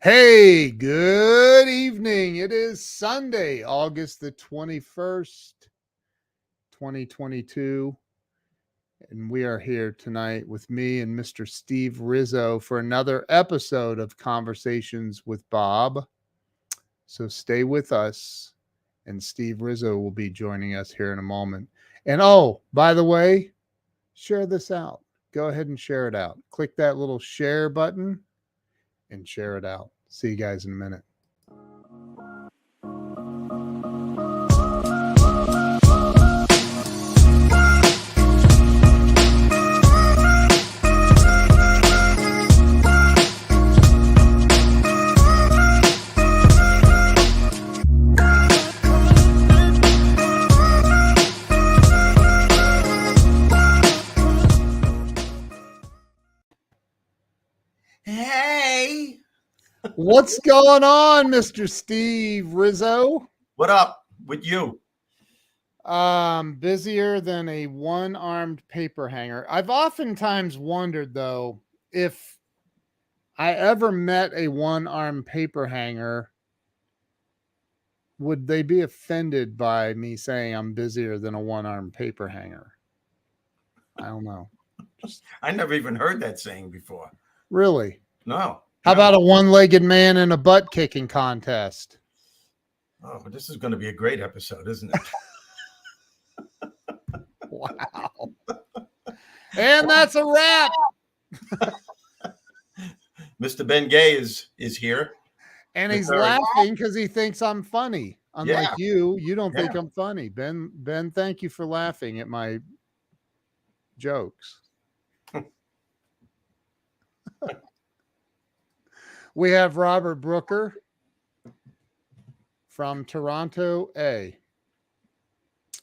Hey, good evening. It is Sunday, August the 21st, 2022. And we are here tonight with me and Mr. Steve Rizzo for another episode of Conversations with Bob. So stay with us, and Steve Rizzo will be joining us here in a moment. And oh, by the way, share this out. Go ahead and share it out. Click that little share button and share it out. See you guys in a minute. Hey, What's going on, Mr. Steve Rizzo? what up with you? Busier than a one-armed paper hanger. I've oftentimes wondered, though, if I ever met a one-armed paper hanger, would they be offended by me saying I'm busier than a one-armed paper hanger? I don't know. I never even heard that saying before. Really? No. How about a one-legged man in a butt-kicking contest? Oh, this is going to be a great episode, isn't it? Wow. And that's a wrap. Mr. Ben Gay is here. And he's laughing because he thinks I'm funny. Unlike you don't think I'm funny. Ben, thank you for laughing at my jokes. We have Robert Brooker from Toronto, A.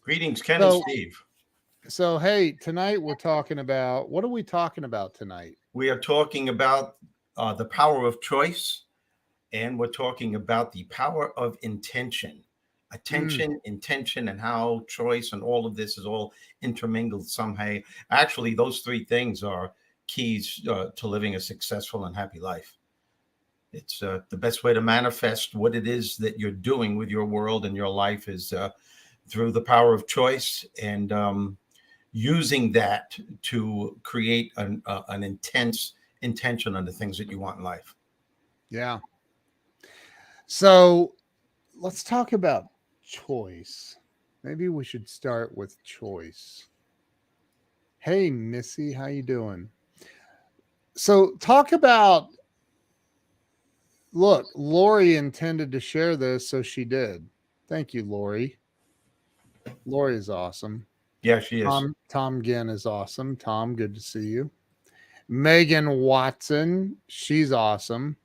Greetings, Ken and Steve. So, hey, tonight we're talking about, what are we talking about tonight? We are talking about the power of choice, and we're talking about the power of intention. Attention, intention, and how choice and all of this is all intermingled somehow. Actually, those three things are keys to living a successful and happy life. It's the best way to manifest what it is that you're doing with your world and your life is through the power of choice and using that to create an intense intention on the things that you want in life. Yeah. So let's talk about choice. Maybe we should start with choice. Hey, Missy, how you doing? So talk about, look, Lori intended to share this, so she did. Thank you, Lori. Lori is awesome. Yeah, she is. Tom Ginn is awesome. Tom, good to see you. Megan Watson, she's awesome.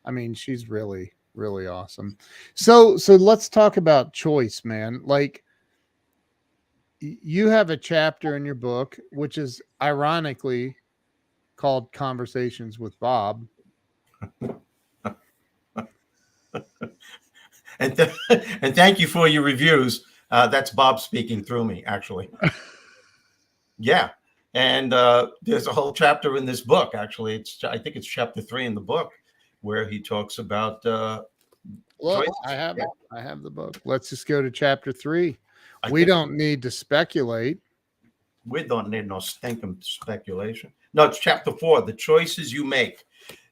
I mean, she's really, really awesome. So let's talk about choice, man. Like, you have a chapter in your book, which is ironically called Conversations with Bob. And thank you for your reviews. That's Bob speaking through me, actually. Yeah. And there's a whole chapter in this book, actually. I think it's chapter 3 in the book where he talks about Look, I have it. I have the book. Let's just go to chapter 3. We don't need to speculate. We don't need no stinking speculation. No, it's chapter 4, the choices you make.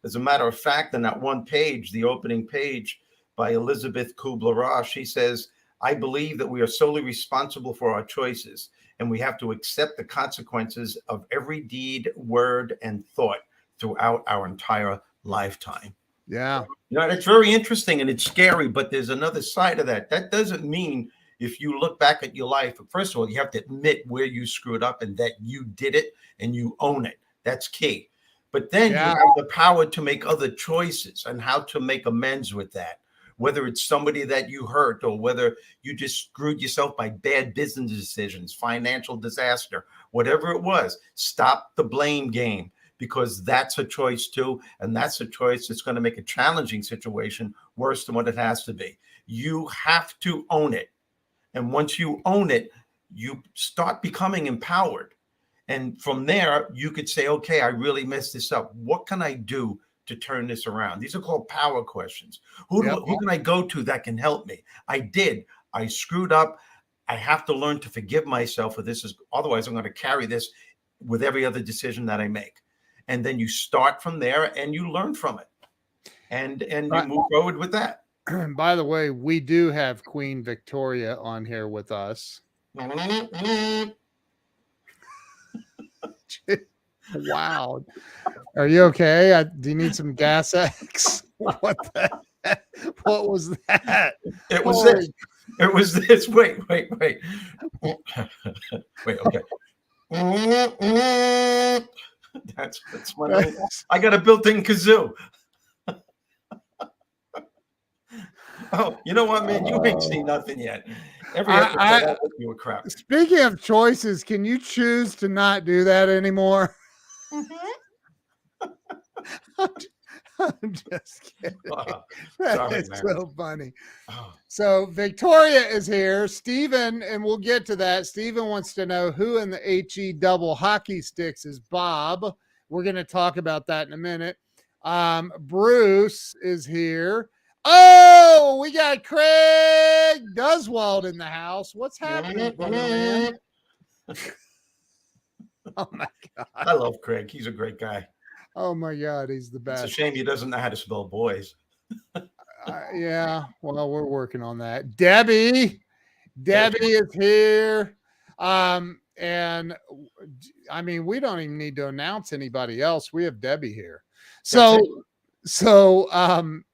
As a matter of fact, in that one page, the opening page by Elizabeth Kubler-Ross, she says, I believe that we are solely responsible for our choices, and we have to accept the consequences of every deed, word, and thought throughout our entire lifetime. Yeah. You know, it's very interesting and it's scary, but there's another side of that. That doesn't mean if you look back at your life, first of all, you have to admit where you screwed up and that you did it and you own it. That's key. But then you have the power to make other choices and how to make amends with that. Whether it's somebody that you hurt or whether you just screwed yourself by bad business decisions, financial disaster, whatever it was, stop the blame game because that's a choice too. And that's a choice that's going to make a challenging situation worse than what it has to be. You have to own it. And once you own it, you start becoming empowered. And from there, you could say, okay, I really messed this up. What can I do to turn this around? These are called power questions. Who can I go to that can help me? I screwed up. I have to learn to forgive myself for this. Otherwise, I'm going to carry this with every other decision that I make. And then you start from there and you learn from it. And you move forward with that. By the way, we do have Queen Victoria on here with us. Wow. Are you okay? Do you need some gas X? What was that? It was this. It was this. Wait. Wait, okay. That's my I got a built-in kazoo. Oh, you know what, man? You ain't seen nothing yet. Every episode you were crap. Speaking of choices, can you choose to not do that anymore? I'm just kidding. That's so funny. So Victoria is here. Stephen, and we'll get to that. Stephen wants to know who in the HE double hockey sticks is Bob. We're going to talk about that in a minute. Bruce is here. Oh, we got Craig Deswald in the house. What's happening, brother, man? Oh my God. I love Craig. He's a great guy. Oh my God, he's the best. It's a shame he doesn't know how to spell boys. Yeah, well, we're working on that. Debbie is here. And I mean, we don't even need to announce anybody else. We have Debbie here. So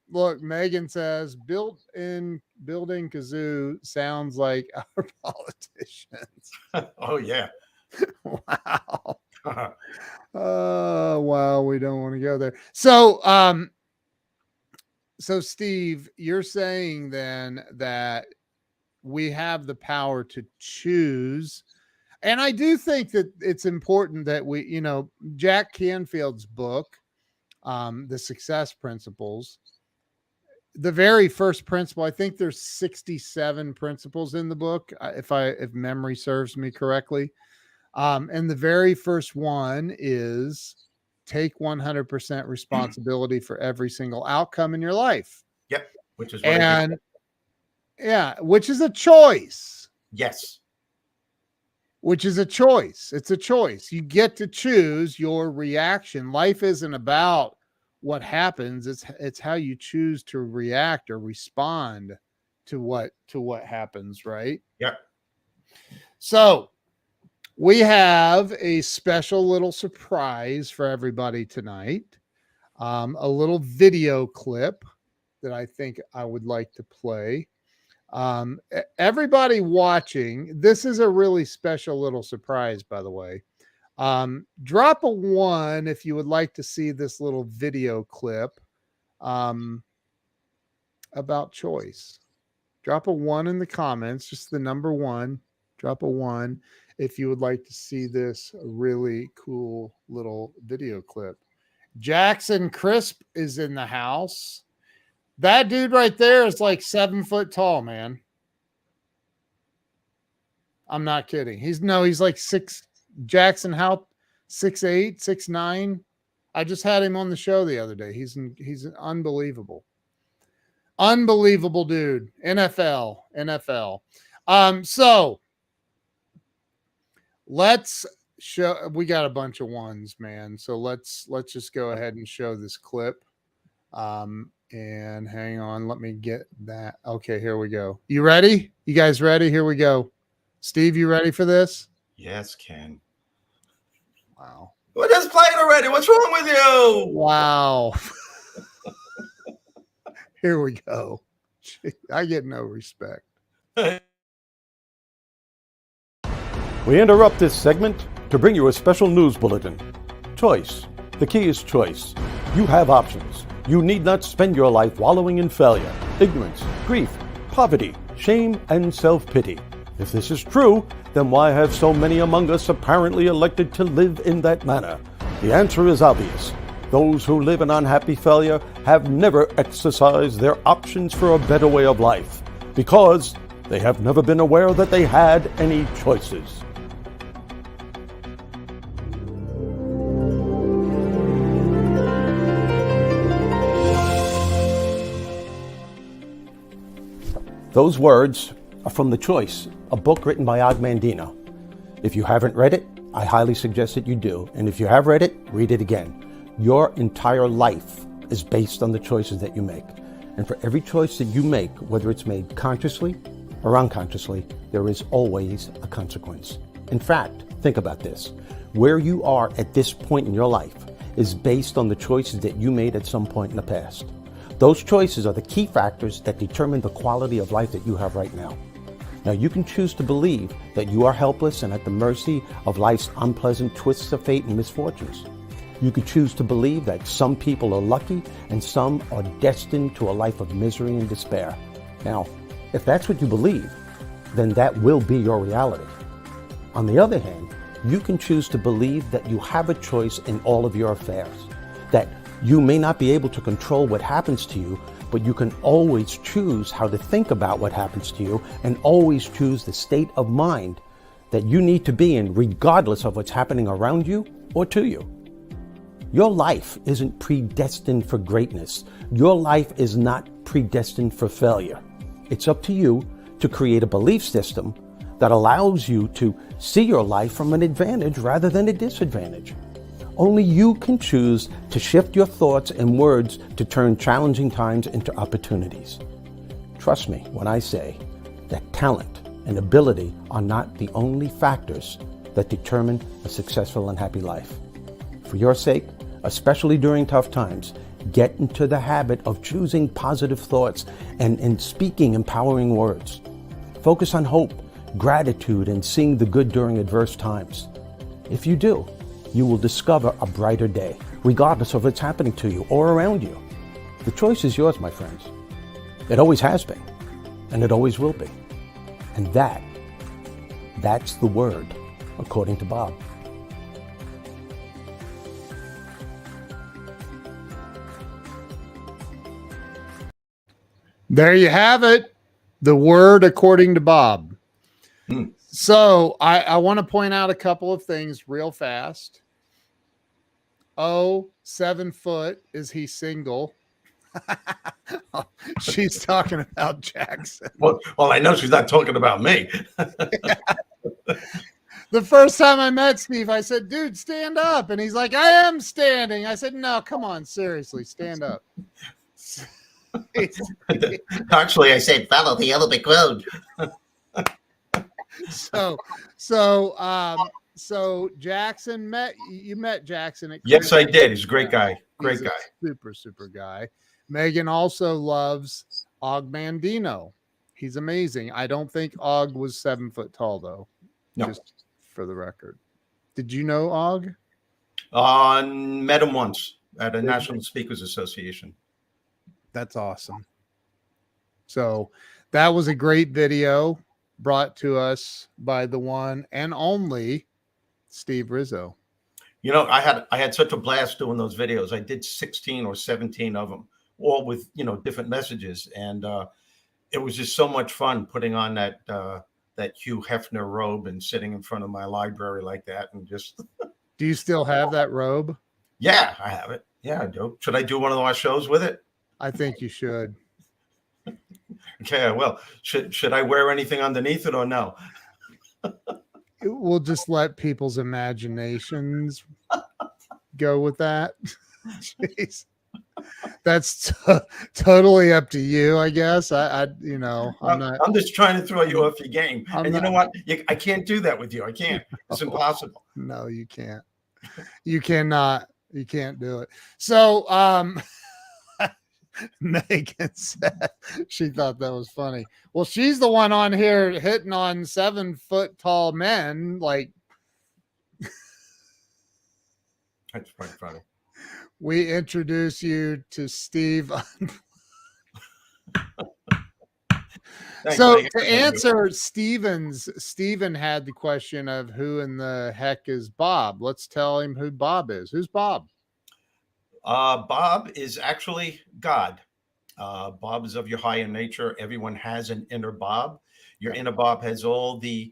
look, Megan says building kazoo sounds like our politicians. Oh yeah. Wow. Oh wow, we don't want to go there. So Steve, you're saying then that we have the power to choose. And I do think that it's important that we, Jack Canfield's book, The Success Principles, the very first principle, I think there's 67 principles in the book, if memory serves me correctly. And the very first one is take 100% responsibility for every single outcome in your life. Yep. Which is which is a choice. Yes. Which is a choice. It's a choice. You get to choose your reaction. Life isn't about what happens. It's how you choose to react or respond to what happens, right? Yep. So we have a special little surprise for everybody tonight. A little video clip that I think I would like to play. Everybody watching, this is a really special little surprise, by the way. Drop a 1 if you would like to see this little video clip about choice. Drop a 1 in the comments, just the number 1. Drop a 1 if you would like to see this really cool little video clip. Jackson Crisp is in the house. That dude right there is like 7 foot tall, man. I'm not kidding. He's like 6. Jackson, how 6'8", 6'9". I just had him on the show the other day. He's unbelievable. Unbelievable dude. NFL. So let's show, we got a bunch of 1s, man. So let's just go ahead and show this clip. And hang on, let me get that. Okay, here we go. You ready? You guys ready? Here we go. Steve, you ready for this? Yes, Ken. Wow. We're just playing already. What's wrong with you? Wow. Here we go. I get no respect. We interrupt this segment to bring you a special news bulletin. Choice. The key is choice. You have options. You need not spend your life wallowing in failure, ignorance, grief, poverty, shame, and self-pity. If this is true, then why have so many among us apparently elected to live in that manner? The answer is obvious. Those who live in unhappy failure have never exercised their options for a better way of life because they have never been aware that they had any choices. Those words are from The Choice, a book written by Og Mandino. If you haven't read it, I highly suggest that you do. And if you have read it, read it again. Your entire life is based on the choices that you make. And for every choice that you make, whether it's made consciously or unconsciously, there is always a consequence. In fact, think about this. Where you are at this point in your life is based on the choices that you made at some point in the past. Those choices are the key factors that determine the quality of life that you have right now. Now, you can choose to believe that you are helpless and at the mercy of life's unpleasant twists of fate and misfortunes. You could choose to believe that some people are lucky and some are destined to a life of misery and despair. Now, if that's what you believe, then that will be your reality. On the other hand, you can choose to believe that you have a choice in all of your affairs, that you may not be able to control what happens to you, but you can always choose how to think about what happens to you and always choose the state of mind that you need to be in regardless of what's happening around you or to you. Your life isn't predestined for greatness. Your life is not predestined for failure. It's up to you to create a belief system that allows you to see your life from an advantage rather than a disadvantage. Only you can choose to shift your thoughts and words to turn challenging times into opportunities. Trust me when I say that talent and ability are not the only factors that determine a successful and happy life. For your sake, especially during tough times, get into the habit of choosing positive thoughts and speaking empowering words. Focus on hope, gratitude, and seeing the good during adverse times. If you do, you will discover a brighter day, regardless of what's happening to you or around you. The choice is yours, my friends. It always has been, and it always will be. And that's the word, according to Bob. There you have it. The word according to Bob. So I want to point out a couple of things real fast. 7 foot. Is he single? She's talking about Jackson. Well, I know she's not talking about me. The first time I met Steve, I said, dude, stand up. And he's like, I am standing. I said, no, come on, seriously, stand up. Actually, I said, follow the Olympic road. So Jackson met Jackson at Yes, I did. He's a great guy. He's a super guy. Megan also loves Og Mandino. He's amazing. I don't think Og was 7 foot tall though. No. Just for the record. Did you know Og? Met him once at a National Speakers Association. That's awesome. So that was a great video brought to us by the one and only Steve Rizzo. You know, I had such a blast doing those videos. I did 16 or 17 of them, all with, different messages. And it was just so much fun putting on that Hugh Hefner robe and sitting in front of my library like that. And just. Do you still have that robe? Yeah, I have it. Yeah, I do. Should I do one of our shows with it? I think you should. Okay, well, should I wear anything underneath it or no? We'll just let people's imaginations go with that. Jeez. That's totally up to you, I guess. I'm just trying to throw you off your game. You know what? I can't do that with you. I can't. It's impossible. No, you can't. You cannot. You can't do it. So, Megan said she thought that was funny. Well, she's the one on here hitting on 7 foot tall men. Like, that's quite funny. We introduce you to Steve. So to answer Steven had the question of who in the heck is Bob. Let's tell him who Bob is. Who's Bob? Bob is actually God. Bob is of your higher nature. Everyone has an inner Bob. Your inner Bob has all the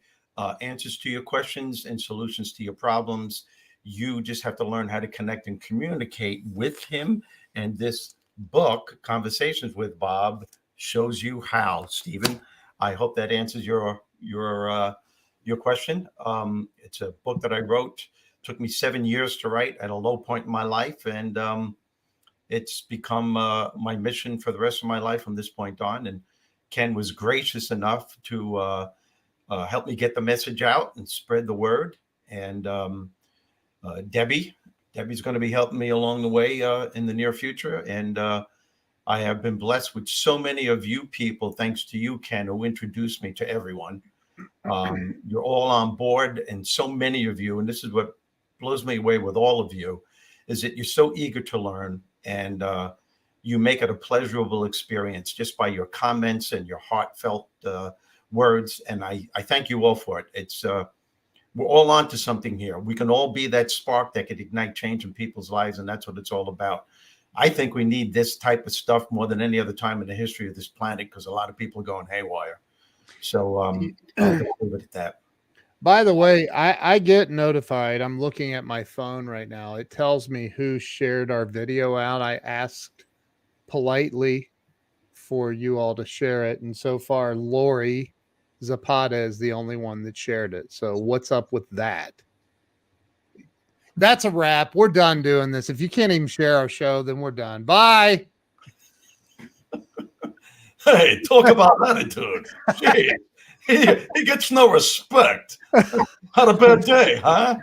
answers to your questions and solutions to your problems. You just have to learn how to connect and communicate with him. And this book, Conversations with Bob, shows you how, Stephen. I hope that answers your question. It's a book that I wrote. Took me 7 years to write at a low point in my life, and it's become my mission for the rest of my life from this point on. And Ken was gracious enough to help me get the message out and spread the word. And Debbie's going to be helping me along the way in the near future. And I have been blessed with so many of you people, thanks to you, Ken, who introduced me to everyone. You're all on board, and so many of you, and this is what blows me away with all of you, is that you're so eager to learn, and you make it a pleasurable experience just by your comments and your heartfelt words. And I thank you all for it. It's we're all on to something here. We can all be that spark that could ignite change in people's lives, and that's what it's all about. I think we need this type of stuff more than any other time in the history of this planet, because a lot of people are going haywire. So I'll leave it at that. By the way, I get notified. I'm looking at my phone right now. It tells me who shared our video out. I asked politely for you all to share it. And so far, Lori Zapata is the only one that shared it. So what's up with that? That's a wrap. We're done doing this. If you can't even share our show, then we're done. Bye. Hey, talk about attitude. Gee, he gets no respect. Had a bad day, huh?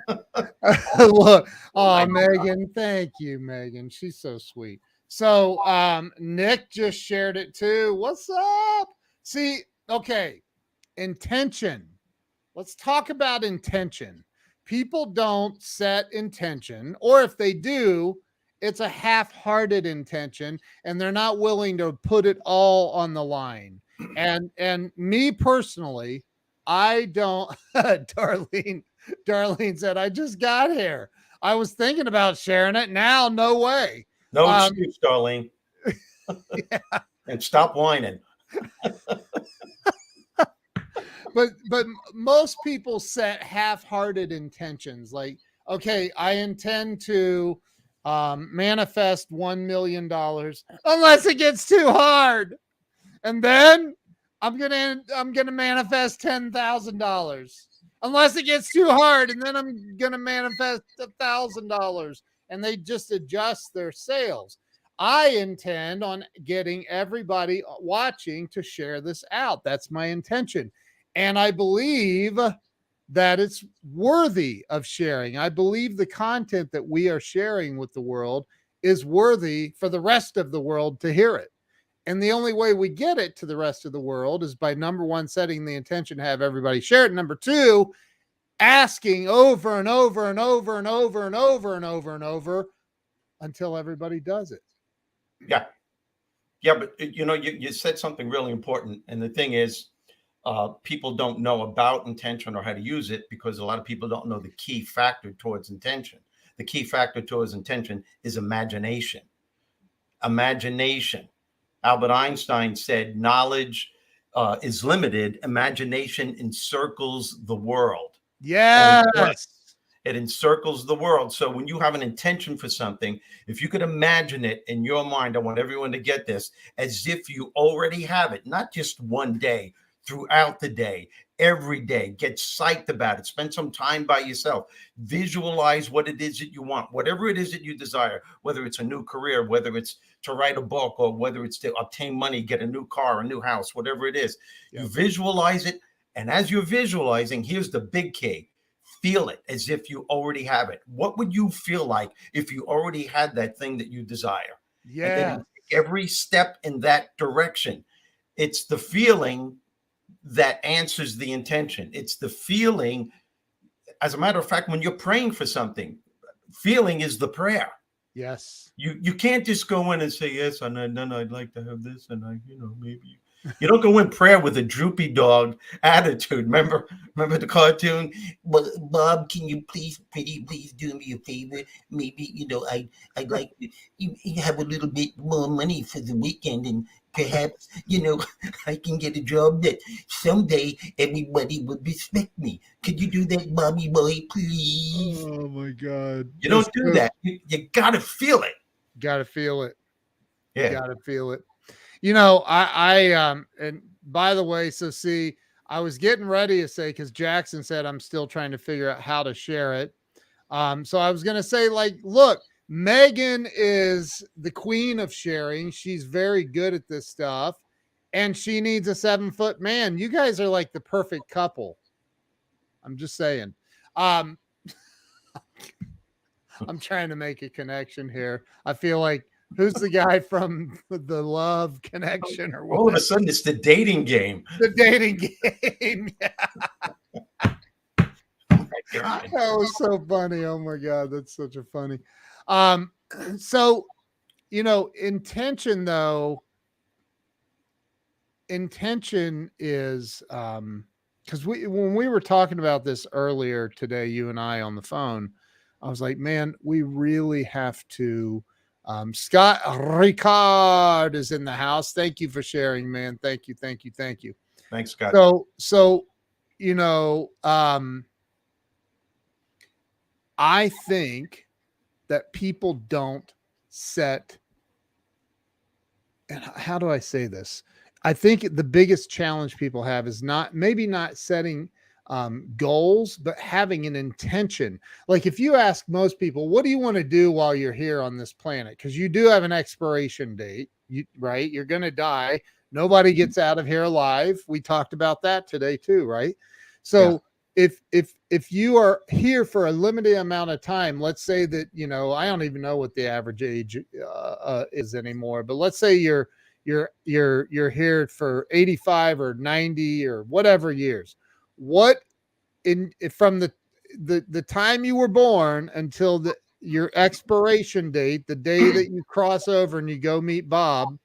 Look, oh, Megan, thank you, Megan. She's so sweet. So Nick just shared it too. What's up? See, okay, intention. Let's talk about intention. People don't set intention, or if they do, it's a half-hearted intention, and they're not willing to put it all on the line. And me personally, I don't. Darlene said, I just got here. I was thinking about sharing it. Now, no way. No excuse, Darlene. Yeah. And stop whining. But most people set half-hearted intentions. Like, okay, I intend to manifest $1 million unless it gets too hard, and then I'm gonna manifest $10,000 unless it gets too hard, and then I'm gonna manifest $1,000, and they just adjust their sales. I intend on getting everybody watching to share this out. That's my intention. And I believe that it's worthy of sharing. I believe the content that we are sharing with the world is worthy for the rest of the world to hear it. And the only way we get it to the rest of the world is by, number one, setting the intention to have everybody share it. Number two, asking over and over and over and over and over and over and over until everybody does it. Yeah. Yeah, but you said something really important. And the thing is, people don't know about intention or how to use it, because a lot of people don't know the key factor towards intention. The key factor towards intention is imagination. Imagination. Albert Einstein said knowledge is limited. Imagination encircles the world. Yes. It encircles the world. So when you have an intention for something, if you could imagine it in your mind, I want everyone to get this, as if you already have it, not just one day, throughout the day, every day. Get psyched about it. Spend some time by yourself. Visualize what it is that you want, whatever it is that you desire, whether it's a new career, whether it's to write a book, or whether it's to obtain money, get a new car, a new house, whatever it is. Yep. You visualize it. And as you're visualizing, here's the big key. Feel it as if you already have it. What would you feel like if you already had that thing that you desire? Yeah. And then every step in that direction. It's the feeling that answers the intention. It's the feeling. As a matter of fact, when you're praying for something, feeling is the prayer. Yes. You can't just go in and say, yes, and then I'd like to have this, and maybe. You don't go in prayer with a droopy dog attitude. Remember the cartoon? Well, Bob, can you please do me a favor? Maybe, I'd like to have a little bit more money for the weekend, and perhaps, I can get a job that someday everybody would respect me. Could you do that, Bobby boy, please? Oh, my God. You don't do that. You got to feel it. Got to feel it. Yeah. Got to feel it. And by the way, so see, I was getting ready to say, because Jackson said I'm still trying to figure out how to share it. So I was going to say, like, look, Megan is the queen of sharing. She's very good at this stuff, and she needs a 7-foot man. You guys are like the perfect couple. I'm just saying. I'm trying to make a connection here. I feel like, who's the guy from the Love Connection or what? All of a sudden, it's the dating game. The dating game. Yeah. Oh my God. That was so funny. Oh my God, that's such a funny. So, intention though. Intention is because when we were talking about this earlier today, you and I on the phone, I was like, man, we really have to. Scott Ricard is in the house. Thank you for sharing, man. Thank you. Thanks, Scott. So, I think that people don't set, and how do I say this? I think the biggest challenge people have is maybe not setting goals, but having an intention. Like if you ask most people, what do you want to do while you're here on this planet? Because you do have an expiration date, right? You're going to die. Nobody gets out of here alive. We talked about that today too, right? So if you are here for a limited amount of time, let's say that, I don't even know what the average age is anymore, but let's say you're here for 85 or 90 or whatever years. What from the time you were born until your expiration date, the day that you cross over and you go meet Bob,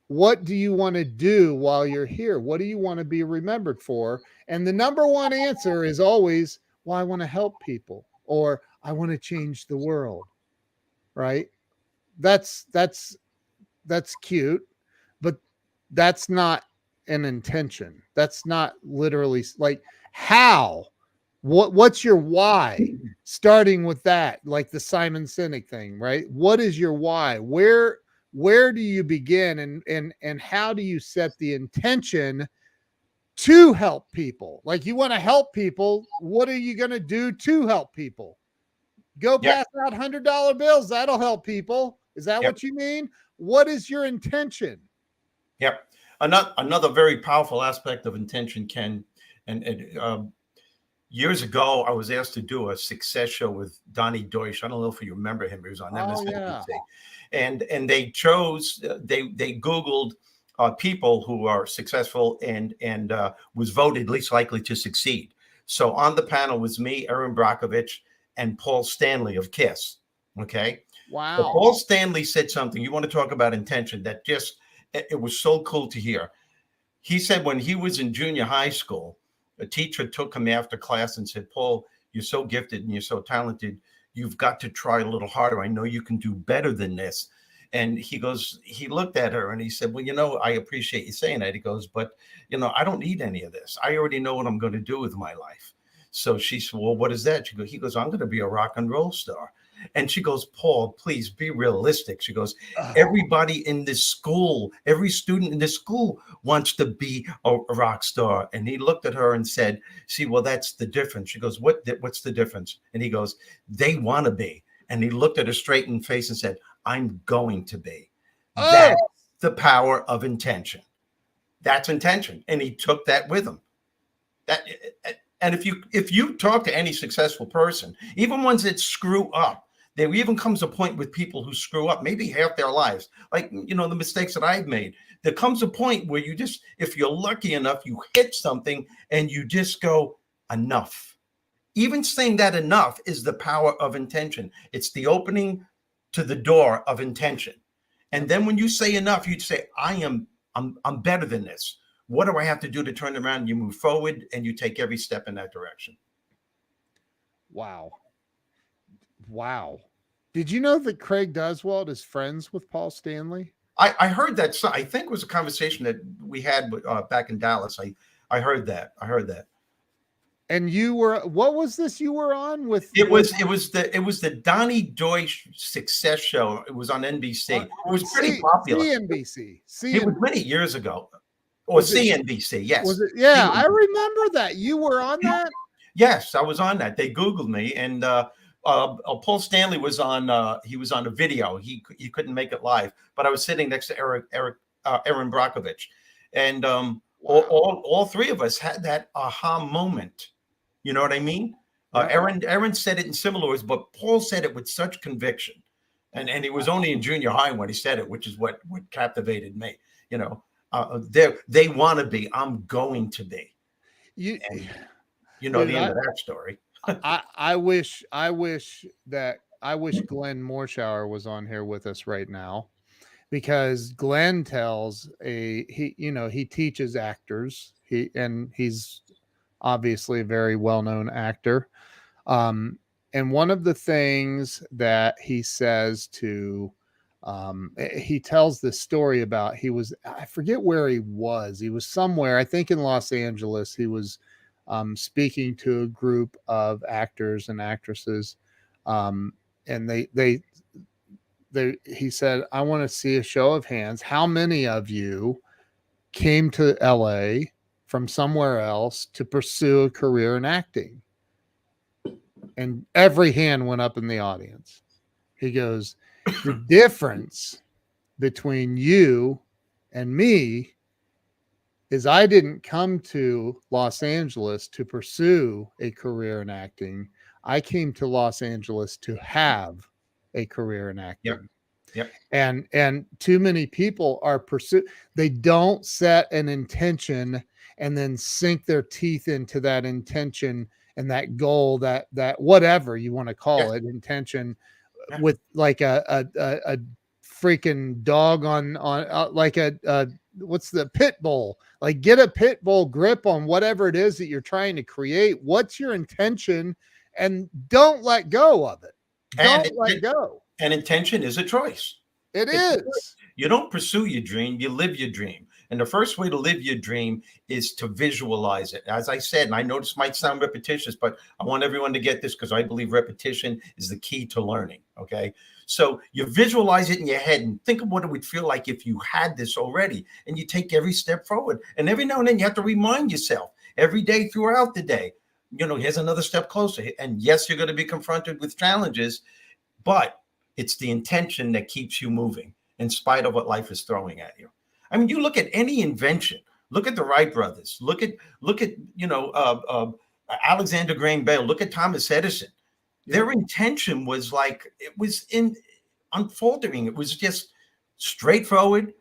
what do you want to do while you're here? What do you want to be remembered for? And the number one answer is always, well, I want to help people, or I want to change the world. Right? That's cute, but that's not an intention. That's not literally like how. What's your why? Starting with that, like the Simon Sinek thing, right? What is your why? Where do you begin, and how do you set the intention to help people? Like you want to help people, what are you going to do to help people? Go pass out $100 bills. That'll help people. Is that what you mean? What is your intention? Yep. Another very powerful aspect of intention, Ken, and years ago, I was asked to do a success show with Donnie Deutsch. I don't know if you remember him. He was on MSNBC. And they chose, they Googled people who are successful and was voted least likely to succeed. So on the panel was me, Erin Brockovich, and Paul Stanley of KISS. Okay. Wow. But Paul Stanley said something. You want to talk about intention? That just, it was so cool to hear. He said when he was in junior high school, a teacher took him after class and said, Paul, you're so gifted and you're so talented. You've got to try a little harder. I know you can do better than this. And he looked at her and he said, well, I appreciate you saying that. He goes, but, I don't need any of this. I already know what I'm going to do with my life. So she said, well, what is that? He goes, I'm going to be a rock and roll star. And she goes, Paul, please be realistic. She goes, everybody in this school, every student in this school wants to be a rock star. And he looked at her and said, see, well, that's the difference. She goes, what's the difference? And he goes, they want to be. And he looked at her straight in the face and said, I'm going to be. That's the power of intention. That's intention. And he took that with him. And if you talk to any successful person, even ones that screw up, there even comes a point with people who screw up, maybe half their lives, like, the mistakes that I've made. There comes a point where you just, if you're lucky enough, you hit something and you just go, enough. Even saying that enough is the power of intention. It's the opening to the door of intention. And then when you say enough, you say, I'm better than this. What do I have to do to turn around? And you move forward and you take every step in that direction. Wow. Did you know that Craig Deswald is friends with Paul Stanley? I heard that. I think it was a conversation that we had back in Dallas. I heard that. And you were, what was this you were on with? It was the Donnie Deutsch Success Show. It was on NBC. It was pretty popular. CNBC. It was many years ago, or Was it- CNBC. Yes. Was it? Yeah, CNBC. I remember that. You were on that? Yes, I was on that. They Googled me, and Paul Stanley was on. He was on a video. He couldn't make it live, but I was sitting next to Aaron Brockovich, and all three of us had that aha moment. You know what I mean? Yeah. Aaron said it in similar words, but Paul said it with such conviction, and he was only in junior high when he said it, which is what captivated me. You know, they want to be. I'm going to be. You know the end of that story. I wish Glenn Morshower was on here with us right now, because Glenn tells he teaches actors. He's obviously a very well-known actor. And one of the things that he says he tells this story about, I forget where he was somewhere, I think in Los Angeles. He was speaking to a group of actors and actresses. And he said, I want to see a show of hands. How many of you came to LA from somewhere else to pursue a career in acting? And every hand went up in the audience. He goes, the difference between you and me is I didn't come to Los Angeles to pursue a career in acting. I came to Los Angeles to have a career in acting. Yep. And too many people they don't set an intention and then sink their teeth into that intention and that goal, that whatever you want to call it, intention, with like a freaking dog on like what's the pit bull? Like, get a pit bull grip on whatever it is that you're trying to create. What's your intention? And don't let go of it. Don't let go. And intention is a choice. It is. You don't pursue your dream, you live your dream. And the first way to live your dream is to visualize it. As I said, and I know this might sound repetitious, but I want everyone to get this, because I believe repetition is the key to learning. Okay. So you visualize it in your head and think of what it would feel like if you had this already, and you take every step forward. And every now and then you have to remind yourself every day throughout the day, here's another step closer. And yes, you're going to be confronted with challenges, but it's the intention that keeps you moving in spite of what life is throwing at you. I mean, you look at any invention, look at the Wright brothers, look at Alexander Graham Bell, look at Thomas Edison. Their intention was unfaltering. It was just straightforward.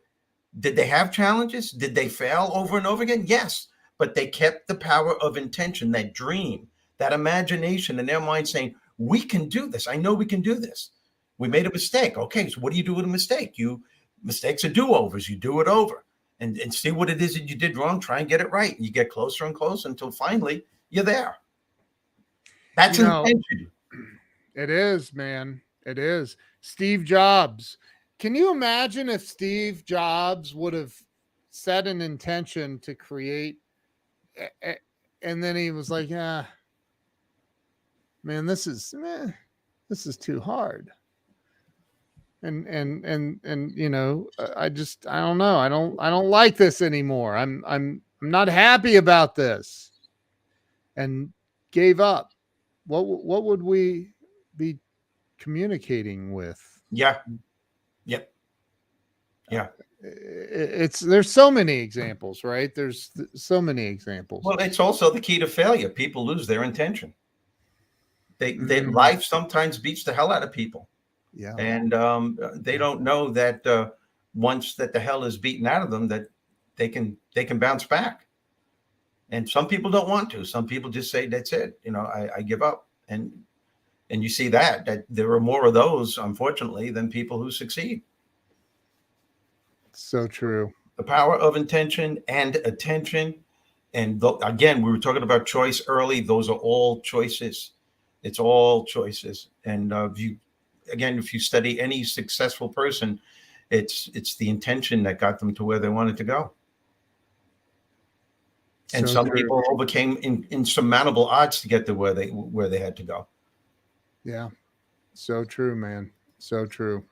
Did they have challenges? Did they fail over and over again? Yes, but they kept the power of intention, that dream, that imagination in their mind saying, we can do this. I know we can do this. We made a mistake. Okay, so what do you do with a mistake? Mistakes are do-overs. You do it over and see what it is that you did wrong. Try and get it right. And you get closer and closer until finally you're there. That's intention. It is, man. It is. Steve Jobs. Can you imagine if Steve Jobs would have set an intention to create, and then he was like, man, this is too hard. And I don't know. I don't like this anymore. I'm not happy about this, and gave up. What would we be communicating with? Yeah. There's so many examples, right? There's so many examples. Well, it's also the key to failure. People lose their intention. Life sometimes beats the hell out of people. Yeah. And they don't know that once that the hell is beaten out of them, that they can bounce back. And some people don't want to. Some people just say, that's it. I give up. And you see that there are more of those, unfortunately, than people who succeed. So true. The power of intention and attention. And again, we were talking about choice early. Those are all choices. It's all choices. And if you study any successful person, it's the intention that got them to where they wanted to go. And So some true. people overcame insurmountable odds to get to where they had to go. Yeah. So true, man. So true.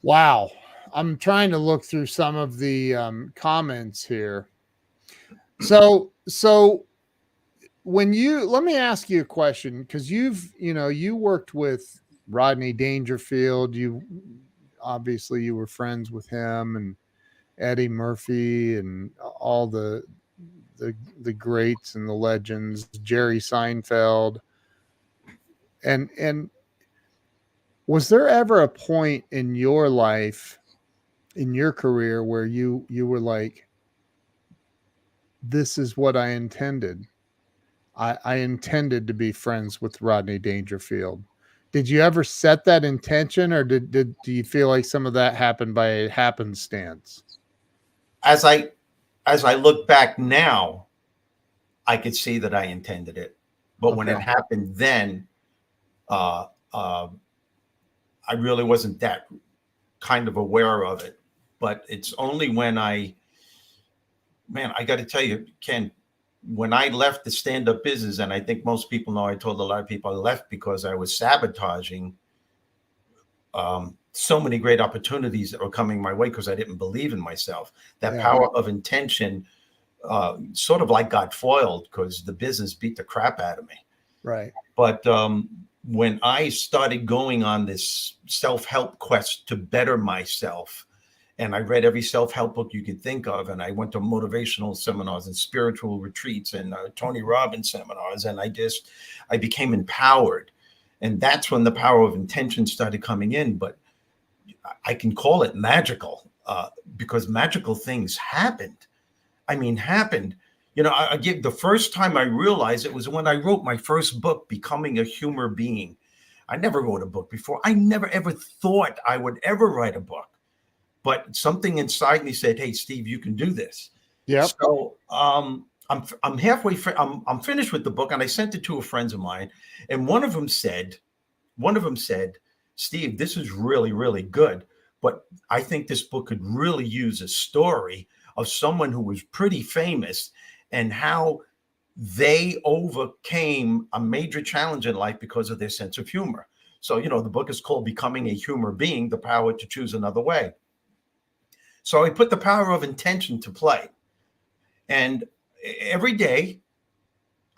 Wow. I'm trying to look through some of the comments here. So when let me ask you a question, because you worked with Rodney Dangerfield. You obviously you were friends with him and Eddie Murphy and all the greats and the legends, Jerry Seinfeld. And was there ever a point in your life, in your career, where you were like, this is what I intended? I intended to be friends with Rodney Dangerfield. Did you ever set that intention, or do you feel like some of that happened by happenstance? As I look back now, I could see that I intended it, but when it happened then, I really wasn't that kind of aware of it. But it's only when I got to tell you, Ken, when I left the stand-up business, and I think most people know, I told a lot of people I left because I was sabotaging so many great opportunities that were coming my way because I didn't believe in myself. That power of intention sort of like got foiled because the business beat the crap out of me. Right. But when I started going on this self-help quest to better myself, and I read every self-help book you could think of, and I went to motivational seminars and spiritual retreats and Tony Robbins seminars, and I became empowered. And that's when the power of intention started coming in. But I can call it magical because magical things happened. Happened. I give the first time I realized it was when I wrote my first book, Becoming a Humor Being. I never wrote a book before. I never ever thought I would ever write a book. But something inside me said, "Hey, Steve, you can do this." Yeah. So I'm halfway. I'm finished with the book, and I sent it to a friend of mine, and one of them said, "Steve, this is really, really good, but I think this book could really use a story of someone who was pretty famous and how they overcame a major challenge in life because of their sense of humor." So the book is called "Becoming a Humor Being: The Power to Choose Another Way." So I put the power of intention to play. And every day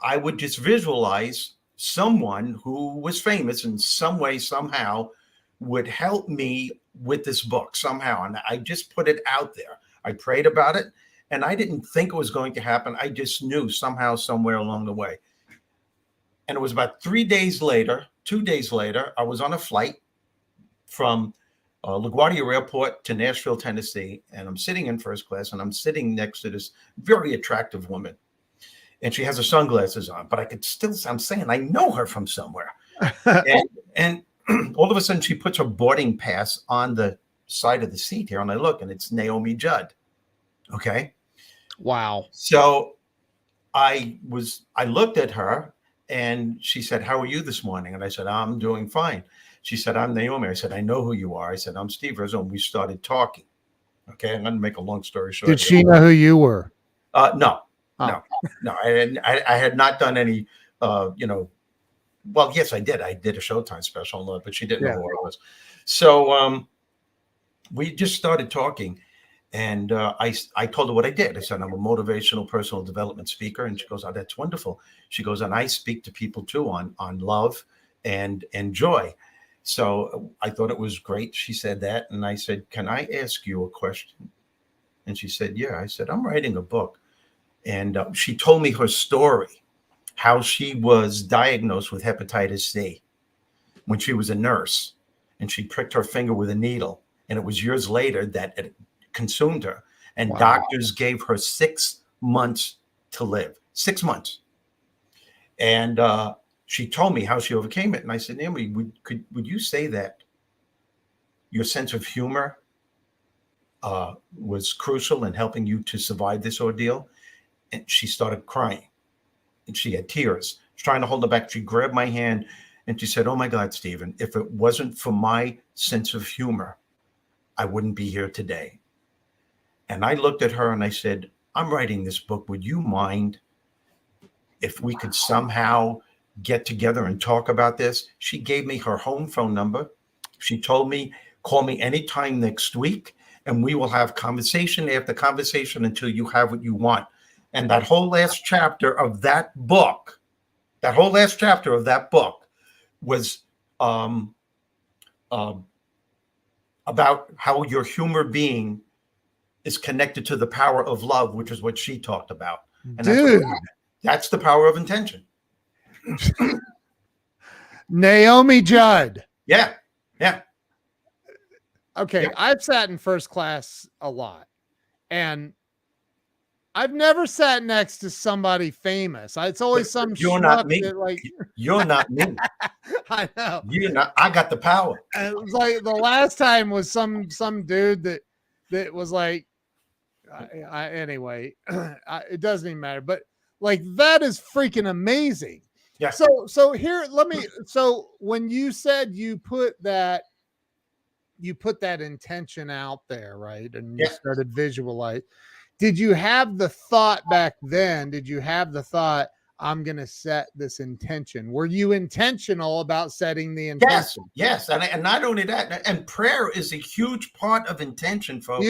I would just visualize someone who was famous in some way, somehow, would help me with this book somehow. And I just put it out there. I prayed about it, and I didn't think it was going to happen. I just knew somehow, somewhere along the way. And it was about 2 days later, I was on a flight from LaGuardia Airport to Nashville, Tennessee, and I'm sitting in first class, and I'm sitting next to this very attractive woman, and she has her sunglasses on, but I'm saying I know her from somewhere, and all of a sudden she puts her boarding pass on the side of the seat here, and I look, and it's Naomi Judd. Okay, wow. So I looked at her, and she said, "How are you this morning?" And I said, "I'm doing fine." She said, "I'm Naomi." I said, "I know who you are." I said, "I'm Steve Rizzo." And we started talking. Okay. I'm going to make a long story short. Did she know who you were? No. I had not done any, well, yes, I did. I did a Showtime special, but she didn't know who I was. So we just started talking. And I told her what I did. I said, "I'm a motivational personal development speaker." And she goes, "Oh, that's wonderful." She goes, "And I speak to people too on love and joy." So I thought it was great. She said that. And I said, "Can I ask you a question?" And she said, "Yeah." I said, "I'm writing a book." And she told me her story, how she was diagnosed with hepatitis C when she was a nurse. And she pricked her finger with a needle. And it was years later that it consumed her. And doctors gave her 6 months to live. 6 months. And she told me how she overcame it. And I said, "Naomi, would you say that your sense of humor was crucial in helping you to survive this ordeal?" And she started crying. And she had tears. I was trying to hold her back. She grabbed my hand and she said, "Oh my God, Stephen, if it wasn't for my sense of humor, I wouldn't be here today." And I looked at her and I said, I'm writing this book. Would you mind if we could somehow get together and talk about this? She gave me her home phone number. She told me, call me anytime next week, and we will have conversation after conversation until you have what you want. And that whole last chapter of that book, was uh, about how your humor being is connected to the power of love, which is what she talked about. And Dude, that's the power of intention. Naomi Judd. Yeah. Yeah. Okay. Yeah. I've sat in first class a lot, and I've never sat next to somebody famous. It's always some You're not schmuck me. that, like, You're not me. I know. You're not. I got the power. And it was like the last time was some dude that was like, anyway, it doesn't even matter. But like, that is freaking amazing. Yeah. So here, so when you said you put that intention out there, right? And you started visualize. Did you have the thought back then? Did you have the thought, I'm going to set this intention? Were you intentional about setting the intention? Yes. And not only that, and prayer is a huge part of intention, folks.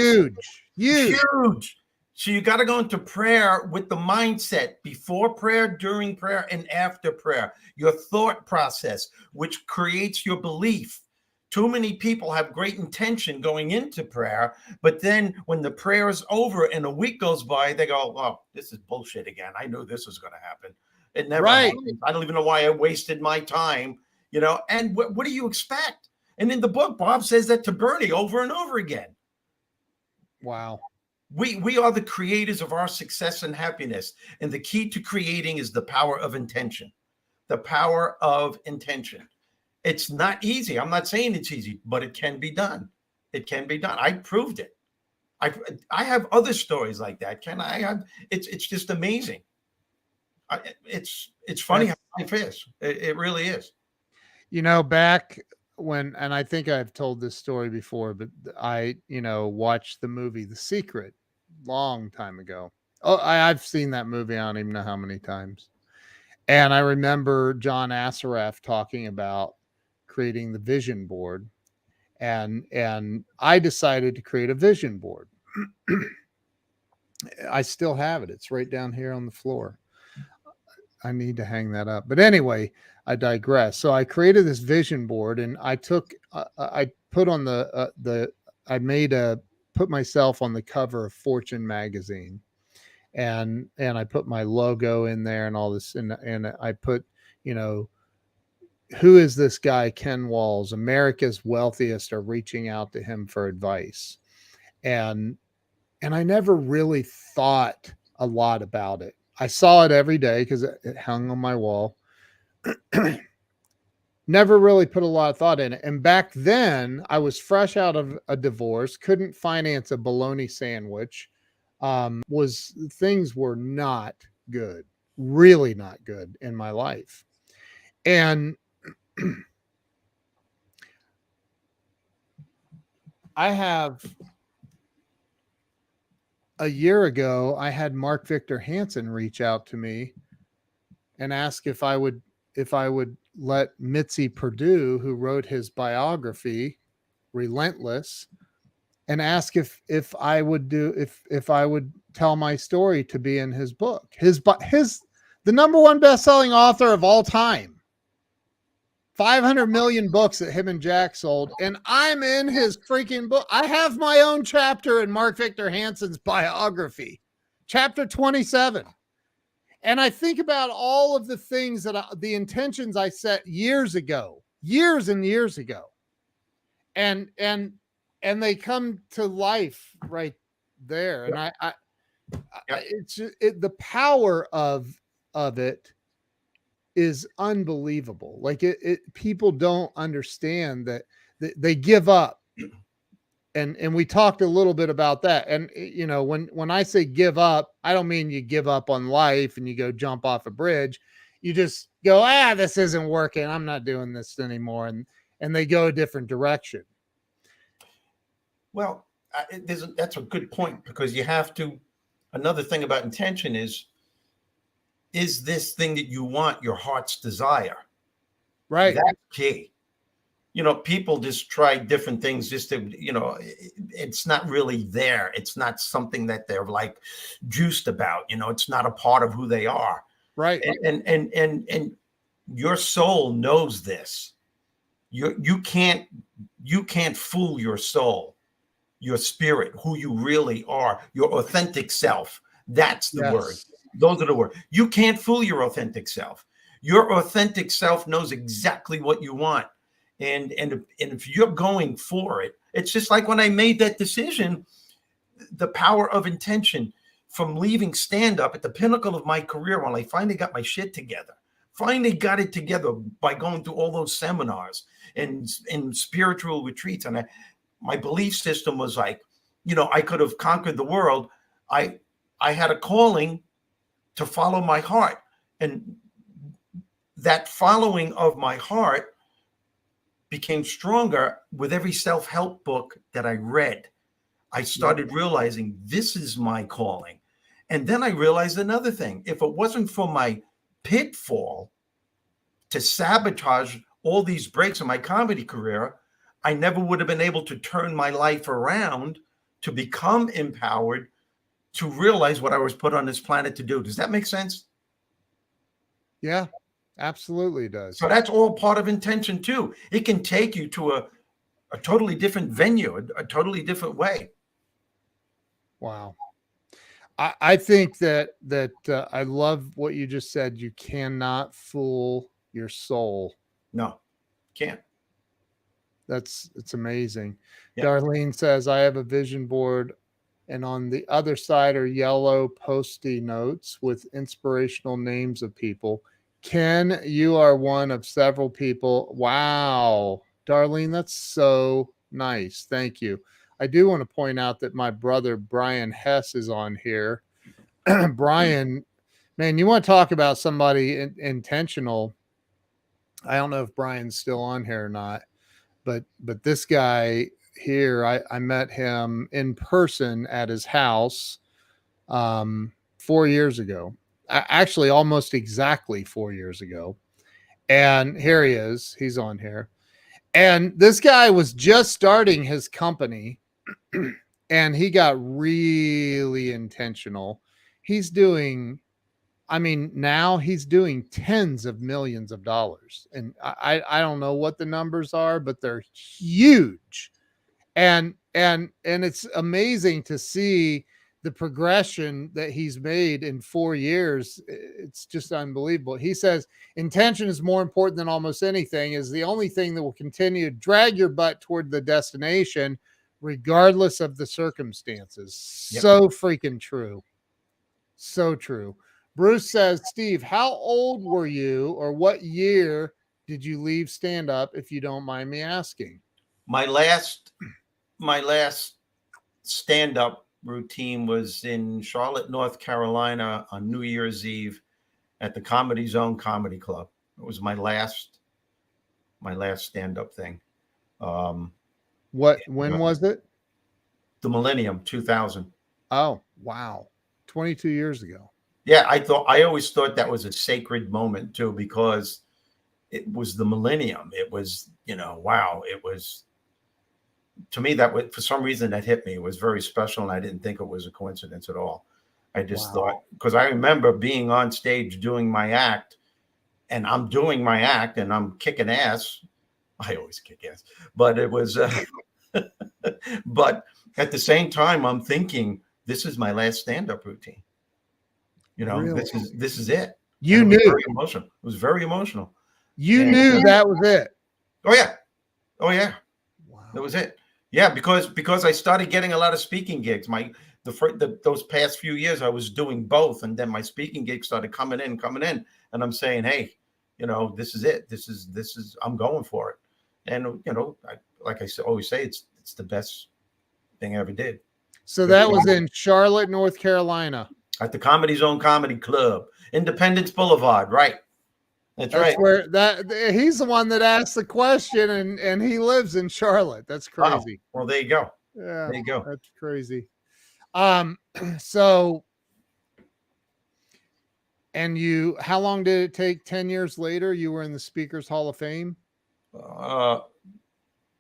Huge. So you got to go into prayer with the mindset before prayer, during prayer, and after prayer. Your thought process, which creates your belief. Too many people have great intention going into prayer, but then when the prayer is over and a week goes by, they go, "Oh, this is bullshit again. I knew this was going to happen. It never happened. I don't even know why I wasted my time." And what do you expect? And in the book, Bob says that to Bernie over and over again. Wow. We are the creators of our success and happiness. And the key to creating is the power of intention. The power of intention. It's not easy. I'm not saying it's easy, but it can be done. It can be done. I proved it. I have other stories like that. It's just amazing. It's funny how life is. It really is. Back when, and I think I've told this story before, but I, watched the movie The Secret long time ago. Oh, I've seen that movie. I don't even know how many times. And I remember John Assaraf talking about creating the vision board, and I decided to create a vision board. I still have it. It's right down here on the floor. I need to hang that up. But anyway, I digress. So I created this vision board, and I took, I put on put myself on the cover of Fortune magazine, and I put my logo in there and all this, and I put, who is this guy, Ken Walls? America's wealthiest are reaching out to him for advice. And I never really thought a lot about it. I saw it every day because it hung on my wall. Never really put a lot of thought in it. And back then, I was fresh out of a divorce, couldn't finance a bologna sandwich. Things were not good, really not good in my life. And a year ago, I had Mark Victor Hansen reach out to me and ask if I would let Mitzi Perdue, who wrote his biography, Relentless, and ask if I would tell my story to be in his book. The number one best-selling author of all time. 500 million books that him and Jack sold, and I'm in his freaking book. I have my own chapter in Mark Victor Hansen's biography, chapter 27. And I think about all of the things the intentions I set years and years ago, and they come to life right there. And the power of it is unbelievable. Like people don't understand that they give up. And we talked a little bit about that. And when I say give up, I don't mean you give up on life and you go jump off a bridge. You just go, this isn't working. I'm not doing this anymore. And they go a different direction. Well, that's a good point, because you have to another thing about intention is this thing that you want your heart's desire? Right. That's key. People just try different things just to, it's not really there. It's not something that they're like juiced about. It's not a part of who they are. Right. And your soul knows this. You can't fool your soul, your spirit, who you really are, your authentic self. That's the word. Those are the words. You can't fool your authentic self. Your authentic self knows exactly what you want. And if you're going for it, it's just like when I made that decision, the power of intention from leaving stand-up at the pinnacle of my career when I finally got my shit together, finally got it together by going through all those seminars and spiritual retreats. And my belief system was like, I could have conquered the world. I had a calling to follow my heart. And that following of my heart became stronger with every self-help book that I read. I started realizing this is my calling. And then I realized another thing. If it wasn't for my pitfall to sabotage all these breaks in my comedy career, I never would have been able to turn my life around to become empowered to realize what I was put on this planet to do. Does that make sense? Yeah. Absolutely does. So that's all part of intention too. It can take you to a totally different venue, a totally different way. Wow. I think that I love what you just said. You cannot fool your soul. No, can't. It's amazing. Yeah. Darlene says, I have a vision board, and on the other side are yellow Post-it notes with inspirational names of people. Ken, you are one of several people. Wow. Darlene, that's so nice. Thank you. I do want to point out that my brother, Brian Hess, is on here. Brian, man, you want to talk about somebody intentional. I don't know if Brian's still on here or not, but this guy here, I met him in person at his house 4 years ago. Actually almost exactly 4 years ago. And here he is. He's on here. And this guy was just starting his company and he got really intentional. Now he's doing tens of millions of dollars. And I don't know what the numbers are, but they're huge. And it's amazing to see the progression that he's made in 4 years. It's just unbelievable. He says, intention is more important than almost anything, is the only thing that will continue to drag your butt toward the destination, regardless of the circumstances. Yep. So freaking true. So true. Bruce says, Steve, how old were you, or what year did you leave stand up, if you don't mind me asking? My last stand up routine was in Charlotte, North Carolina on New Year's Eve at the Comedy Zone Comedy Club. It was my last stand-up thing. When was it? The Millennium, 2000. Oh, wow. 22 years ago. Yeah, I always thought that was a sacred moment too, because it was the Millennium. It was, wow, it was, to me, for some reason that hit me. It was very special, and I didn't think it was a coincidence at all. I just thought, because I remember being on stage doing my act, and I'm doing my act and I'm kicking ass. I always kick ass, but it was, but at the same time, I'm thinking, this is my last stand-up routine. Really? This is it. You knew. Very emotional. It was very emotional. You knew that was it. Oh yeah. Wow. That was it. Yeah, because I started getting a lot of speaking gigs. Those past few years I was doing both, and then my speaking gigs started coming in, and I'm saying, hey, this is it. This is I'm going for it. And like I always say, it's the best thing I ever did. So that was in Charlotte, North Carolina, at the Comedy Zone Comedy Club, Independence Boulevard, right? That's right. Where he's the one that asked the question, and he lives in Charlotte. That's crazy. Well, there you go. Yeah, there you go. That's crazy. So And how long did it take? 10 years later, you were in the Speakers Hall of Fame?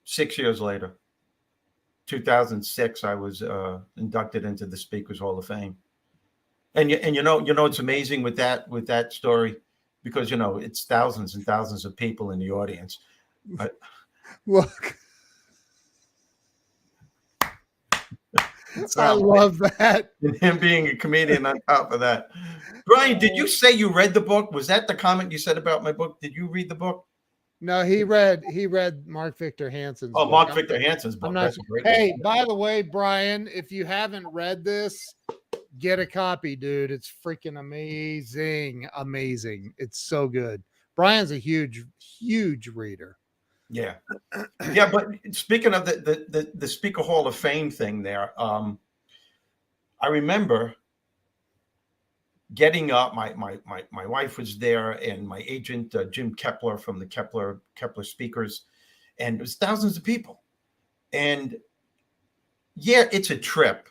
6 years later, 2006, I was inducted into the Speakers Hall of Fame. And you know, it's amazing with that story, because it's thousands and thousands of people in the audience. Look, I love that. And him being a comedian on top of that. Brian, did you say you read the book? Was that the comment you said about my book? Did you read the book? No, he read Mark Victor Hansen's book. Mark Victor Hansen's book. That's a great book. book. By the way, Brian, if you haven't read this, get a copy, dude. It's freaking amazing. Amazing. It's so good. Brian's a huge reader. Yeah. Yeah, but speaking of the Speaker Hall of Fame thing there, I remember getting up. My wife was there, and my agent Jim Kepler from the Kepler Speakers, and it was thousands of people. And yeah, it's a trip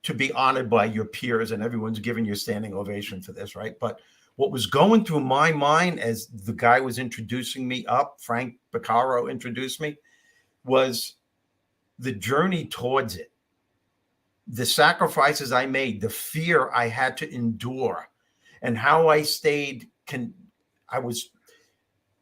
to be honored by your peers, and everyone's giving you a standing ovation for this, right? But what was going through my mind as the guy was introducing me up, Frank Beccaro introduced me, was the journey towards it. The sacrifices I made, the fear I had to endure, and how I stayed. I was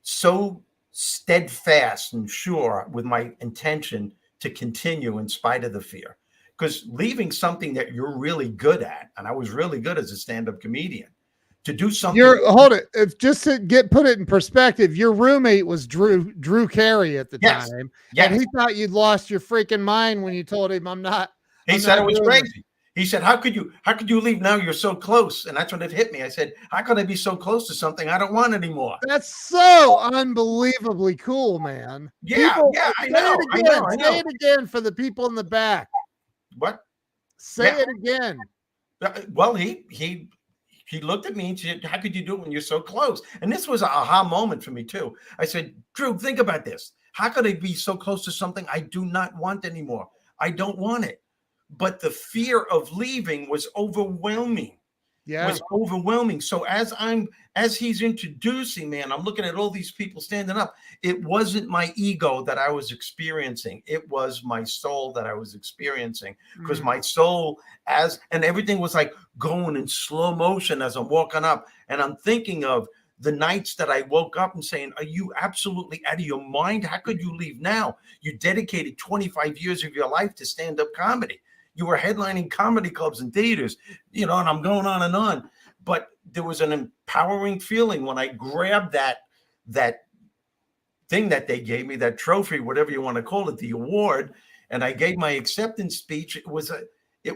so steadfast and sure with my intention to continue in spite of the fear. Because leaving something that you're really good at, and I was really good as a stand-up comedian, to do something. Hold it. If just to put it in perspective, your roommate was Drew Carey at the time. Yes. And he thought you'd lost your freaking mind when you told him I'm not. He said it was crazy. He said, how could you leave now? You're so close. And that's when it hit me. I said, how could I be so close to something I don't want anymore? That's so unbelievably cool, man. Yeah, I know. Say it again for the people in the back. What? Say it again. Well, he looked at me and said, how could you do it when you're so close? And this was an aha moment for me too. I said, Drew, think about this. How could I be so close to something I do not want anymore? I don't want it. But the fear of leaving was overwhelming. Yeah. Was overwhelming. So as he's introducing me, and I'm looking at all these people standing up, it wasn't my ego that I was experiencing. It was my soul that I was experiencing, because my soul and everything was like going in slow motion as I'm walking up. And I'm thinking of the nights that I woke up and saying, are you absolutely out of your mind? How could you leave now? You dedicated 25 years of your life to stand-up comedy. You were headlining comedy clubs and theaters, and I'm going on and on. But there was an empowering feeling when I grabbed that thing that they gave me, that trophy, whatever you want to call it, the award, and I gave my acceptance speech. It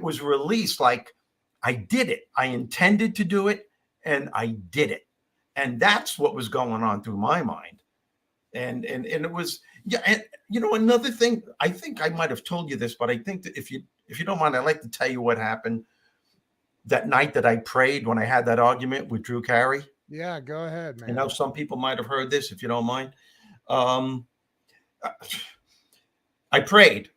was released like I did it. I intended to do it, and I did it. And that's what was going on through my mind. And it was, yeah. And another thing, I think I might have told you this, but I think that if you don't mind, I'd like to tell you what happened that night that I prayed when I had that argument with Drew Carey. Yeah, go ahead, man. Some people might have heard this, if you don't mind. I prayed,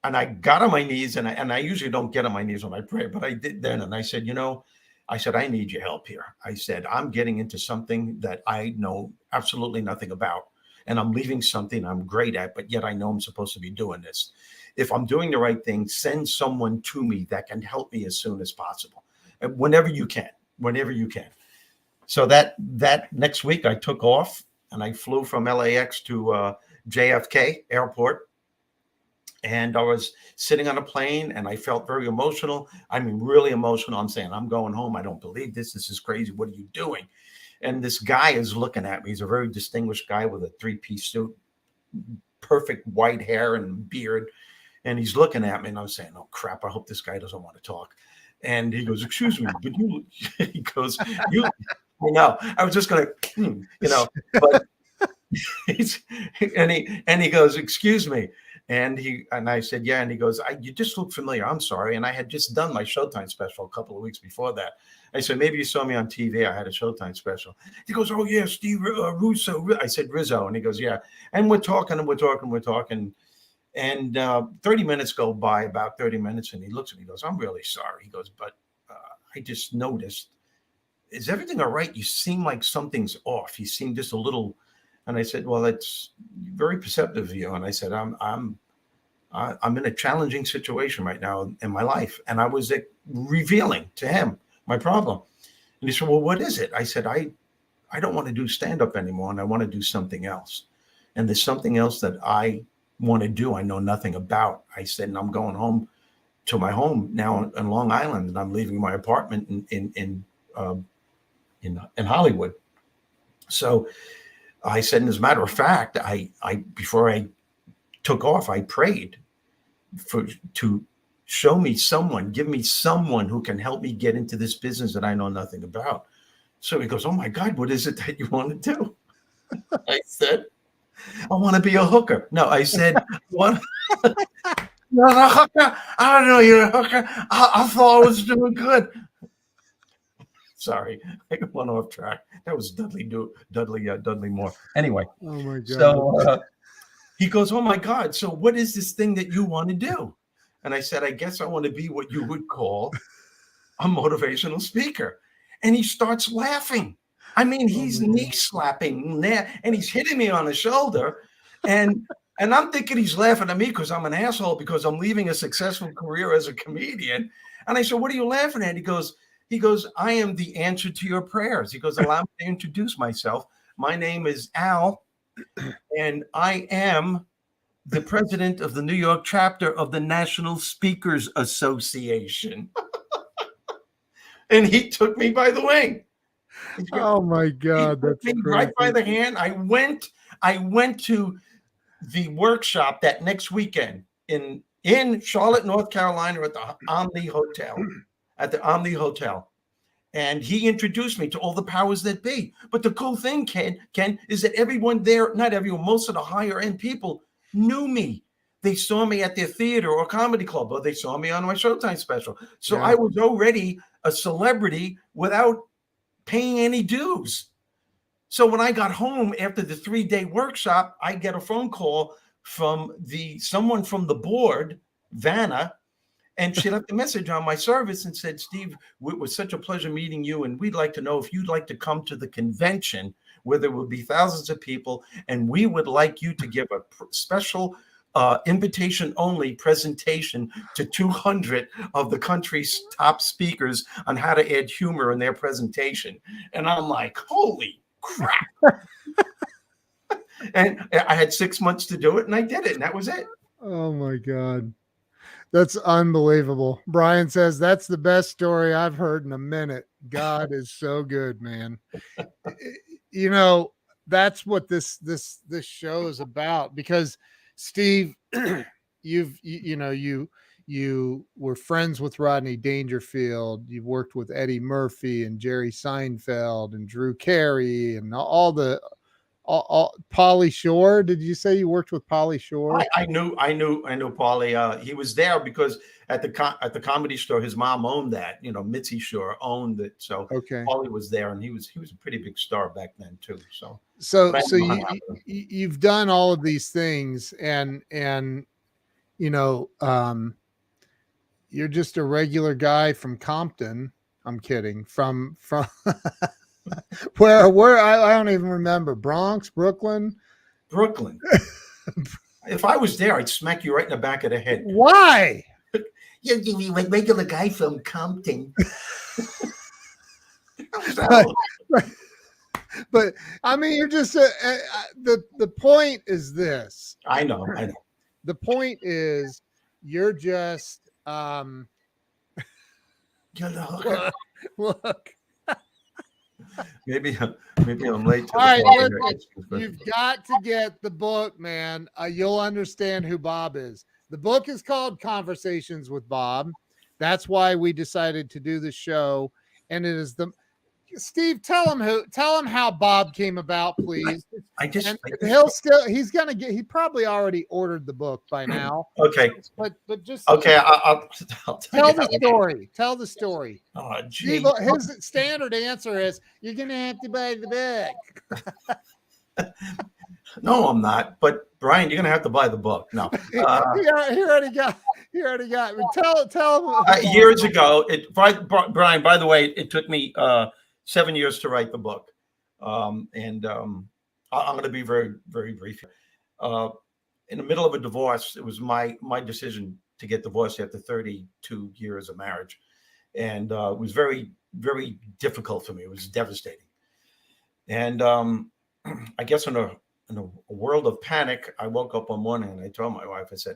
and I got on my knees, and I usually don't get on my knees when I pray, but I did then. And I said, I need your help here. I said, I'm getting into something that I know absolutely nothing about, and I'm leaving something I'm great at, but yet I know I'm supposed to be doing this. If I'm doing the right thing, send someone to me that can help me as soon as possible, and whenever you can. So that next week I took off, and I flew from LAX to JFK airport. And I was sitting on a plane, and I felt very emotional. I mean, really emotional. I'm saying, I'm going home. I don't believe this. This is crazy. What are you doing? And this guy is looking at me. He's a very distinguished guy with a 3-piece suit, perfect white hair and beard. And he's looking at me, and I'm saying, oh, crap, I hope this guy doesn't want to talk. And he goes, excuse me, but he goes, I was just going to, but and he goes, excuse me. And I said, yeah. And he goes, you just look familiar. I'm sorry. And I had just done my Showtime special a couple of weeks before that. I said, maybe you saw me on TV. I had a Showtime special. He goes, oh, yeah, Steve Rizzo. I said, Rizzo. And he goes, yeah. And we're talking. And 30 minutes go by, about 30 minutes. And he looks at me, he goes, I'm really sorry. He goes, but I just noticed is everything all right? You seem like something's off. You seem just a little. And I said, well, that's very perceptive of you. And I said, I'm in a challenging situation right now in my life. And I was revealing to him my problem. And he said, well, what is it? I said, I don't want to do stand-up anymore, and I want to do something else. And there's something else that I want to do I know nothing about. I said, and I'm going home to my home now in Long Island, and I'm leaving my apartment in Hollywood. So I said, and as a matter of fact, I before I took off, I prayed to show me someone, give me someone who can help me get into this business that I know nothing about. So he goes, oh my God, what is it that you want to do? I said, I want to be a hooker. No, I said, what? You're a hooker? I don't know, you're a hooker. I thought I was doing good. Sorry, I went off track. That was Dudley Moore. Anyway. Oh my God. So he goes, oh my God. So what is this thing that you want to do? And I said, I guess I want to be what you would call a motivational speaker. And he starts laughing. I mean, he's knee slapping there, and he's hitting me on the shoulder. And I'm thinking he's laughing at me because I'm an asshole, because I'm leaving a successful career as a comedian. And I said, what are you laughing at? He goes, I am the answer to your prayers. He goes, allow me to introduce myself. My name is Al, and I am the president of the New York chapter of the National Speakers Association. And he took me by the wing. Oh my God, that's crazy. Right by the hand. I went to the workshop that next weekend in Charlotte, North Carolina, at the Omni Hotel. And he introduced me to all the powers that be. But the cool thing, Ken, is that everyone there, not everyone, most of the higher end people knew me. They saw me at their theater or comedy club, or they saw me on my Showtime special. So I was already a celebrity without paying any dues. So when I got home after the 3-day workshop, I get a phone call from someone from the board, Vanna, and she left a message on my service and said, Steve, it was such a pleasure meeting you, and we'd like to know if you'd like to come to the convention where there will be thousands of people, and we would like you to give a special invitation-only presentation to 200 of the country's top speakers on how to add humor in their presentation. And I'm like, holy crap. And I had 6 months to do it, and I did it, and that was it. Oh my God. That's unbelievable. Brian says that's the best story I've heard in a minute. God is so good, man. You know, that's what this show is about, because Steve, you were friends with Rodney Dangerfield. You've worked with Eddie Murphy and Jerry Seinfeld and Drew Carey and all Pauly Shore. Did you say you worked with Pauly Shore? I knew Pauly. He was there because at the Comedy Store, his mom owned that. You know, Mitzi Shore owned it. So Pauly was there, and he was a pretty big star back then too. So you've done all of these things, and you know, you're just a regular guy from Compton. I'm kidding. From where I don't even remember. Bronx, Brooklyn. If I was there, I'd smack you right in the back of the head. Why? You're a regular guy from Compton. But I mean, you're just the point is this. I know. The point is you're just you're the hooker. Look. Maybe I'm late to all right, you've got to get the book, man. You'll understand who Bob is. The book is called Conversations with Bob. That's why we decided to do the show. And it is Steve, tell him how Bob came about, please. He probably already ordered the book by now. Okay. But just okay. I'll tell the story. Tell the story. Oh, Steve, his standard answer is, "You're gonna have to buy the book." No, I'm not. But Brian, you're gonna have to buy the book. No, he already got. Tell him. Years ago, Brian. By the way, it took me 7 years to write the book. I'm going to be very, very brief. In the middle of a divorce, it was my decision to get divorced after 32 years of marriage. And it was very, very difficult for me. It was devastating. And I guess in a world of panic, I woke up one morning and I told my wife, I said,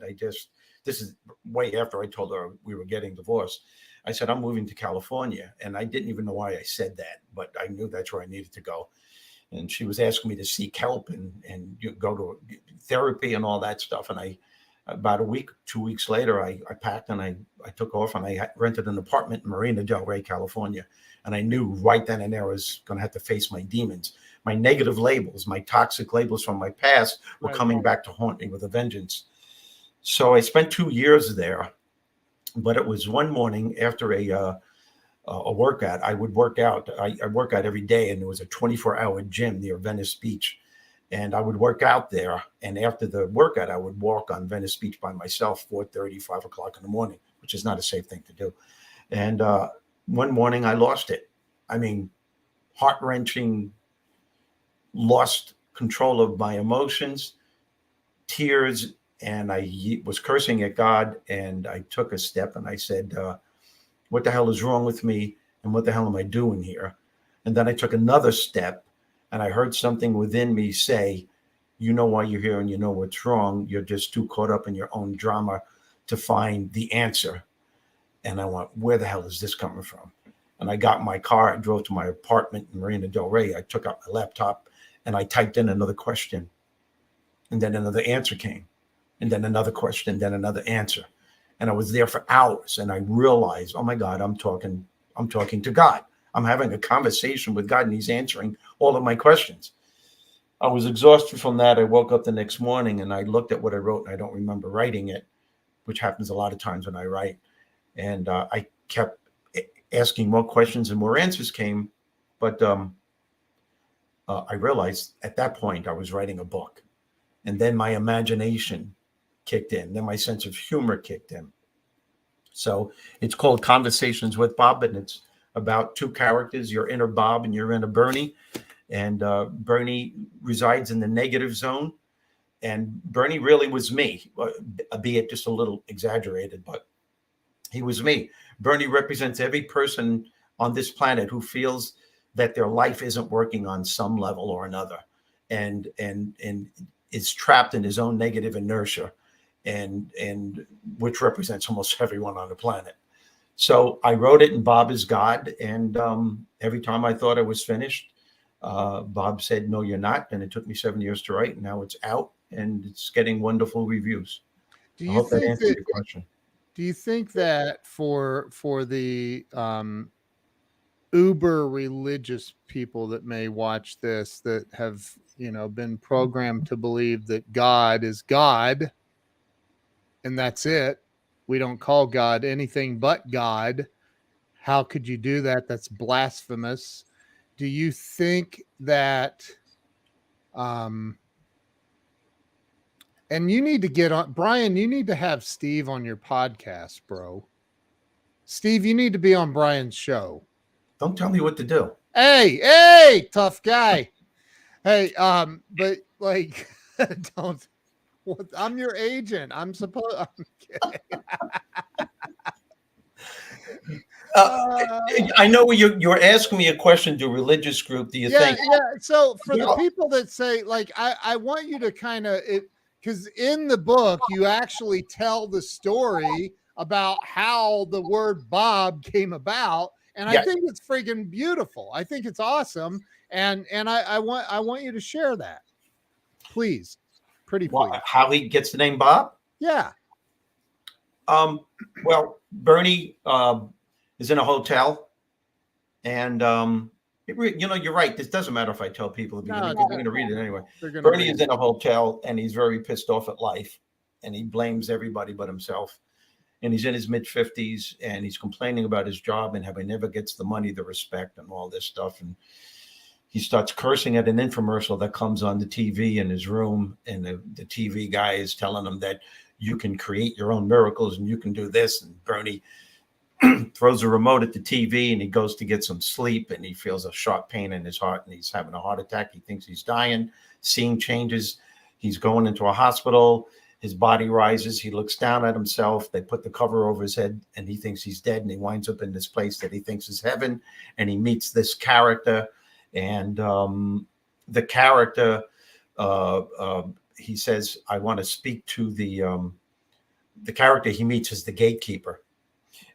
this is way after I told her we were getting divorced. I said, I'm moving to California. And I didn't even know why I said that, but I knew that's where I needed to go. And she was asking me to seek help and go to therapy and all that stuff. And about a week, 2 weeks later, I packed and I took off and I rented an apartment in Marina Del Rey, California. And I knew right then and there I was going to have to face my demons. My negative labels, my toxic labels from my past were coming back to haunt me with a vengeance. So I spent 2 years there. But it was one morning after a workout. I would work out. I work out every day, and there was a 24-hour gym near Venice Beach. And I would work out there. And after the workout, I would walk on Venice Beach by myself, 4:30, 5 o'clock in the morning, which is not a safe thing to do. And one morning, I lost it. I mean, heart-wrenching, lost control of my emotions, tears, and I was cursing at God. And I took a step and I said, what the hell is wrong with me? And what the hell am I doing here? And then I took another step and I heard something within me say, you know why you're here and you know what's wrong. You're just too caught up in your own drama to find the answer. And I went, where the hell is this coming from? And I got in my car. I drove to my apartment in Marina Del Rey. I took out my laptop and I typed in another question. And then another answer came. And then another question, then another answer. And I was there for hours. And I realized, oh my God, I'm talking to God. I'm having a conversation with God and he's answering all of my questions. I was exhausted from that. I woke up the next morning and I looked at what I wrote and I don't remember writing it, which happens a lot of times when I write. And I kept asking more questions and more answers came. But I realized at that point I was writing a book. And then my imagination kicked in. Then my sense of humor kicked in. So it's called Conversations with Bob, and it's about two characters, your inner Bob and your inner Bernie. And Bernie resides in the negative zone. And Bernie really was me, albeit just a little exaggerated, but he was me. Bernie represents every person on this planet who feels that their life isn't working on some level or another, and is trapped in his own negative inertia, and which represents almost everyone on the planet. So I wrote it in Bob is God, and every time I thought I was finished, Bob said, no, you're not. And it took me 7 years to write, and now it's out, and it's getting wonderful reviews. I hope that answers your question. Do you think that for the uber religious people that may watch this, that have, been programmed to believe that God is God and that's it, we don't call God anything but God, how could you do that? That's blasphemous. Do you think that and you need to get on, Brian, you need to have Steve on your podcast, bro. Steve, you need to be on Brian's show. Don't tell me what to do. Hey, tough guy. Hey, but like, don't. I'm your agent. I'm kidding. I know you're asking me a question to a religious group. Do you think? Yeah. So for the people that say, like, I want you to kind of, because in the book you actually tell the story about how the word Bob came about. And I think it's freaking beautiful. I think it's awesome. And I want you to share that. Please. Pretty please. How he gets the name Bob? Yeah. Well, Bernie is in a hotel. And you're right. This doesn't matter if I tell people at the beginning, because they're going to read it anyway. Bernie is in a hotel and he's very pissed off at life. And he blames everybody but himself. And he's in his mid-50s and he's complaining about his job and how he never gets the money, the respect, and all this stuff. And he starts cursing at an infomercial that comes on the TV in his room. And the TV guy is telling him that you can create your own miracles and you can do this. And Bernie throws a remote at the TV, and he goes to get some sleep, and he feels a sharp pain in his heart, and he's having a heart attack. He thinks he's dying. Scene changes. He's going into a hospital. His body rises. He looks down at himself. They put the cover over his head, and he thinks he's dead, and he winds up in this place that he thinks is heaven, and he meets this character, and the character, he says, I want to speak to the character he meets is the gatekeeper.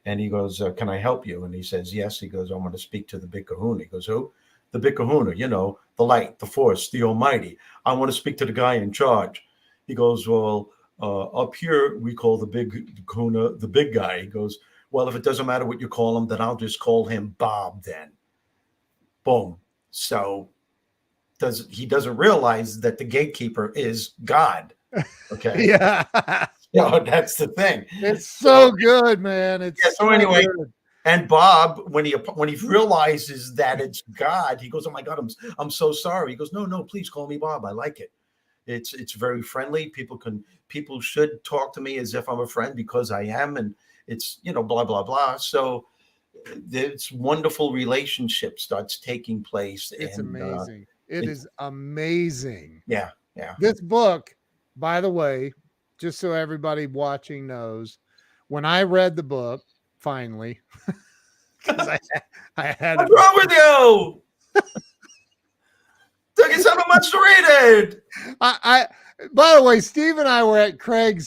And he goes, can I help you? And he says, yes. He goes, I want to speak to the big kahuna. He goes, who? The big kahuna, the light, the force, the almighty. I want to speak to the guy in charge. He goes, well, up here, we call the big kahuna the big guy. He goes, well, if it doesn't matter what you call him, then I'll just call him Bob then. Boom. So he doesn't realize that the gatekeeper is God. Okay. Yeah. That's the thing. It's so good, man. It's so anyway, good. And Bob, when he realizes that it's God, he goes, "Oh my God, I'm so sorry." He goes, "No, please call me Bob. I like it. It's very friendly. People should talk to me as if I'm a friend because I am, and it's blah blah blah." So this wonderful relationship starts taking place. It's amazing. It is amazing. Yeah. This book, by the way, just so everybody watching knows, when I read the book, finally, because I had what's wrong with you? Took you so much to read it. By the way, Steve and I were at Craig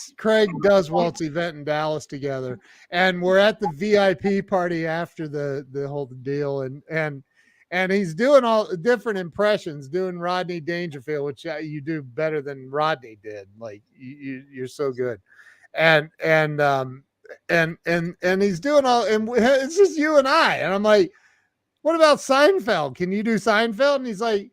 Deswald's event in Dallas together, and we're at the VIP party after the whole deal, and he's doing all different impressions, doing Rodney Dangerfield, which you do better than Rodney did. Like you're so good, and he's doing all, and it's just you and I, and I'm like, what about Seinfeld? Can you do Seinfeld? And he's like,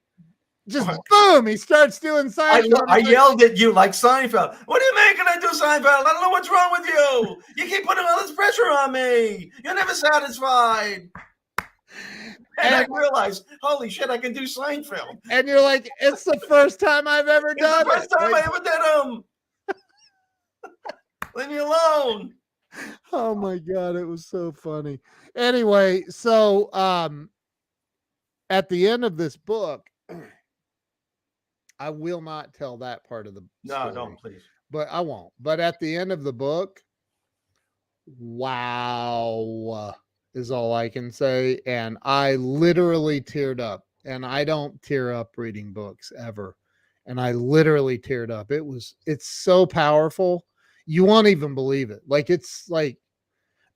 just boom, he starts doing Seinfeld. I yelled at you like Seinfeld. What do you mean? Can I do Seinfeld? I don't know what's wrong with you. You keep putting all this pressure on me. You're never satisfied. And I realized, holy shit, I can do Seinfeld. And you're like, it's the first time I've ever done it. It's the first time I ever did them. Leave me alone. Oh my God, it was so funny. Anyway, so at the end of this book, I will not tell that part of the story. No, don't, please. But I won't. But at the end of the book, wow, is all I can say. And I literally teared up. And I don't tear up reading books ever. And I literally teared up. It's so powerful. You won't even believe it.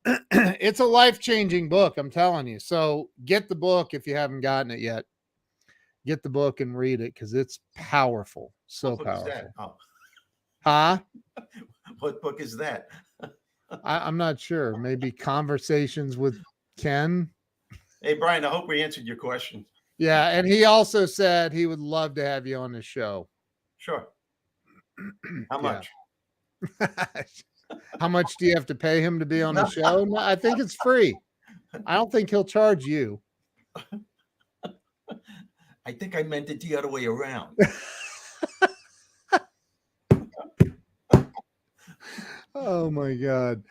It's a life-changing book, I'm telling you. So get the book if you haven't gotten it yet. Get the book and read it because it's powerful. So powerful. Oh. Huh? What book is that? I'm not sure. Maybe Conversations with Ken. Hey, Brian, I hope we answered your question. Yeah, and he also said he would love to have you on the show. Sure. How much? How much do you have to pay him to be on the show? No, I think it's free. I don't think he'll charge you. I think I meant it the other way around. Oh my God.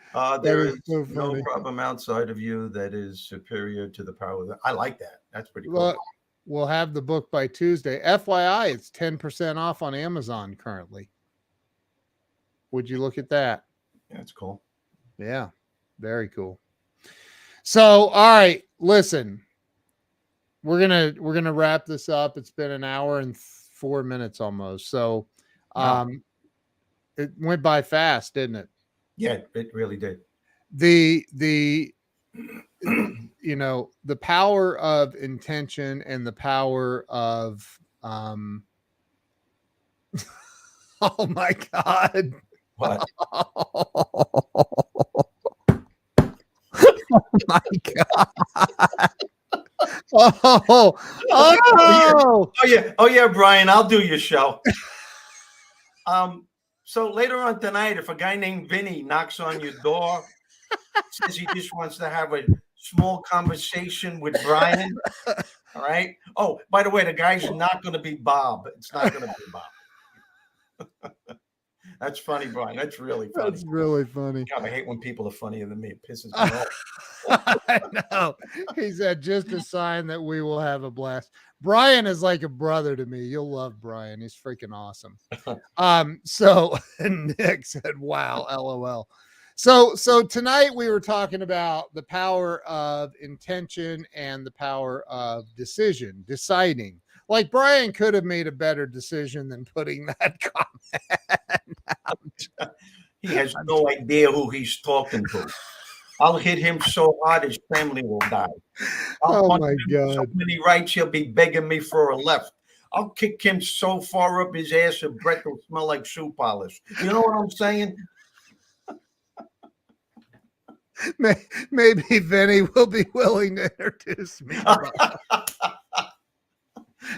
There is so no problem outside of you that is superior to the power that I like that. That's pretty cool. Well, we'll have the book by Tuesday. FYI, it's 10% off on Amazon currently. Would you look at that? Yeah, that's cool. Yeah, very cool. So, all right, listen. We're gonna wrap this up. It's been an hour and 4 minutes almost. So it went by fast, didn't it? Yeah, it really did. The power of intention and the power of oh my God. What? Oh my God. Oh yeah, Brian, I'll do your show. So later on tonight, if a guy named Vinny knocks on your door, says he just wants to have a small conversation with Brian, all right? Oh, by the way, the guy's not going to be Bob. It's not going to be Bob. That's funny, Brian. That's really funny. That's really funny. God, I hate when people are funnier than me. It pisses me off. I know. He said, just a sign that we will have a blast. Brian is like a brother to me. You'll love Brian. He's freaking awesome. So Nick said, wow, LOL. So tonight we were talking about the power of intention and the power of deciding. Like Brian could have made a better decision than putting that comment out. He has no idea who he's talking to. I'll hit him so hard his family will die. I'll Oh my God. So many rights he'll be begging me for a left. I'll kick him so far up his ass and breath will smell like shoe polish. You know what I'm saying? Maybe Vinny will be willing to introduce me.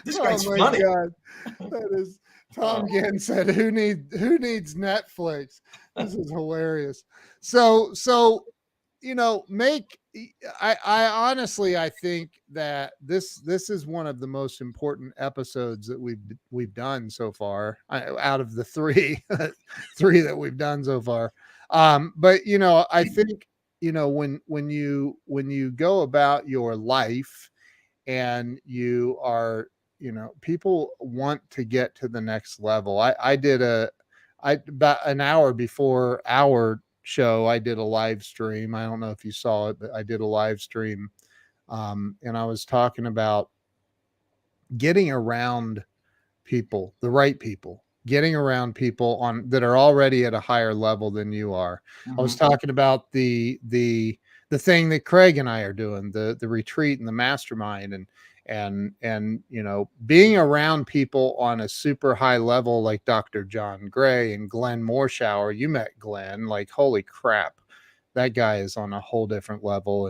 This guy's my funny. God. That is Tom Gann said, who needs Netflix? This is hilarious. So I honestly, I think that this is one of the most important episodes that we've done so far, out of the three that we've done so far. But I think when you go about your life and you are, people want to get to the next level. I did about an hour before our show, I did a live stream. I don't know if you saw it, but I did a live stream. And I was talking about getting around people, the right people, getting around people that are already at a higher level than you are. I was talking about the thing that Craig and I are doing, the retreat and the mastermind, and being around people on a super high level, like Dr. John Gray and Glenn Morshower. You met Glenn, like, holy crap, that guy is on a whole different level.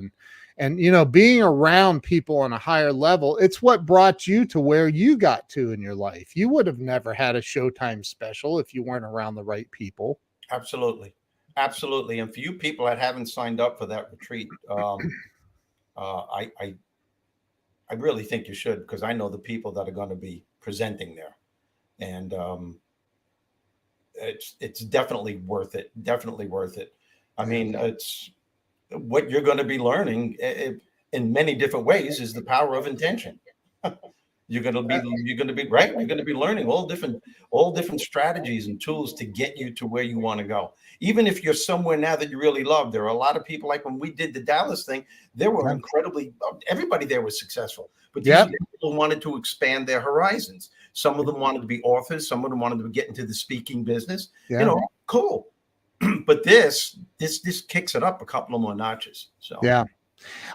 And being around people on a higher level, it's what brought you to where you got to in your life. You would have never had a Showtime special if you weren't around the right people. Absolutely. And for you people that haven't signed up for that retreat, I really think you should, because I know the people that are going to be presenting there, and it's definitely worth it. Definitely worth it. I mean, it's what you're going to be learning in many different ways is the power of intention. You're going to be right. You're going to be learning all different strategies and tools to get you to where you want to go. Even if you're somewhere now that you really love, there are a lot of people, like when we did the Dallas thing, there were everybody there was successful, but these people wanted to expand their horizons. Some of them wanted to be authors. Some of them wanted to get into the speaking business. Cool. But this kicks it up a couple of more notches. So yeah.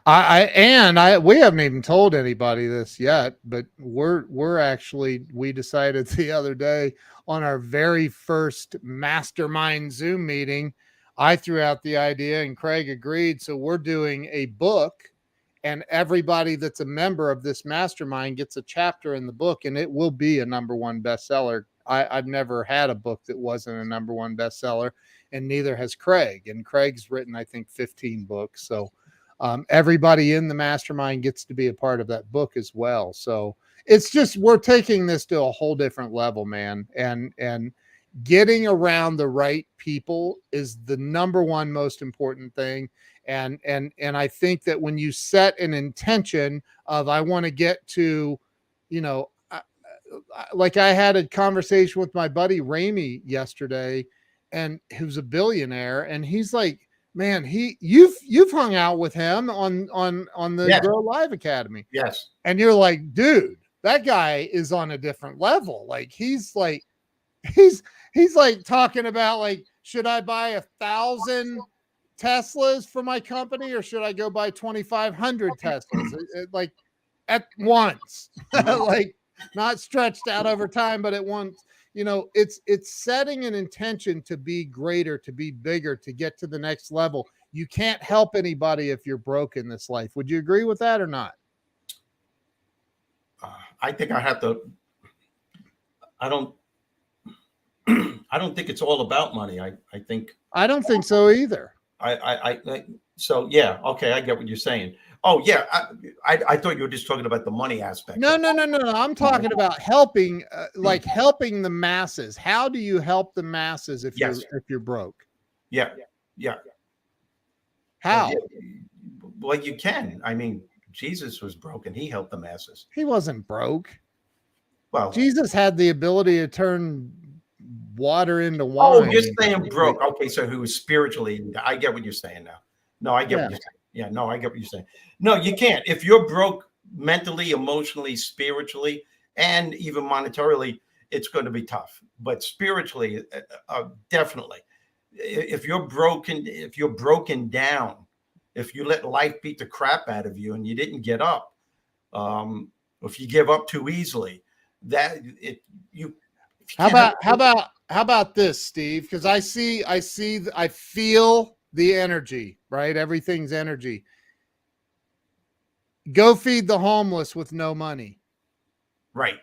We haven't even told anybody this yet, but we decided the other day on our very first mastermind Zoom meeting, I threw out the idea and Craig agreed. So we're doing a book, and everybody that's a member of this mastermind gets a chapter in the book, and it will be a #1 bestseller. I've never had a book that wasn't a #1 bestseller, and neither has Craig. And Craig's written, I think, 15 books. So everybody in the mastermind gets to be a part of that book as well. So it's just, we're taking this to a whole different level, man. And getting around the right people is the #1 most important thing. And I think that when you set an intention of, I want to get to, like I had a conversation with my buddy Ramey yesterday, and who's a billionaire, and he's like, man, you've hung out with him on the Grow Live Academy. Yes. And you're like, dude, that guy is on a different level. Like he's like talking about, like, should I buy 1,000 Teslas for my company, or should I go buy 2,500 Teslas like at once? Like, not stretched out over time, but at once. It's setting an intention to be greater, to be bigger, to get to the next level. You can't help anybody if you're broke in this life. Would you agree with that or not? I think I don't think it's all about money. I don't think so either. So yeah, okay, I get what you're saying. Oh yeah, I thought you were just talking about the money aspect. No. I'm talking about helping, like helping the masses. How do you help the masses if Yes. you're broke? Yeah, yeah. How? Yeah. Well, you can. I mean, Jesus was broken. He helped the masses. He wasn't broke. Well, Jesus had the ability to turn water into oh, wine. you're saying broke. Okay, so he was spiritually. I get what you're saying now. No, I get Yeah. what you're saying. Yeah, no, I get what you're saying. No, you can't. If you're broke mentally, emotionally, spiritually, and even monetarily, it's going to be tough. But spiritually, definitely. If you're broken down, if you let life beat the crap out of you and you didn't get up, if you give up too easily, that it you. If you can't How about this, Steve? Because I feel the energy, right? Everything's energy. Go feed the homeless with no money. right.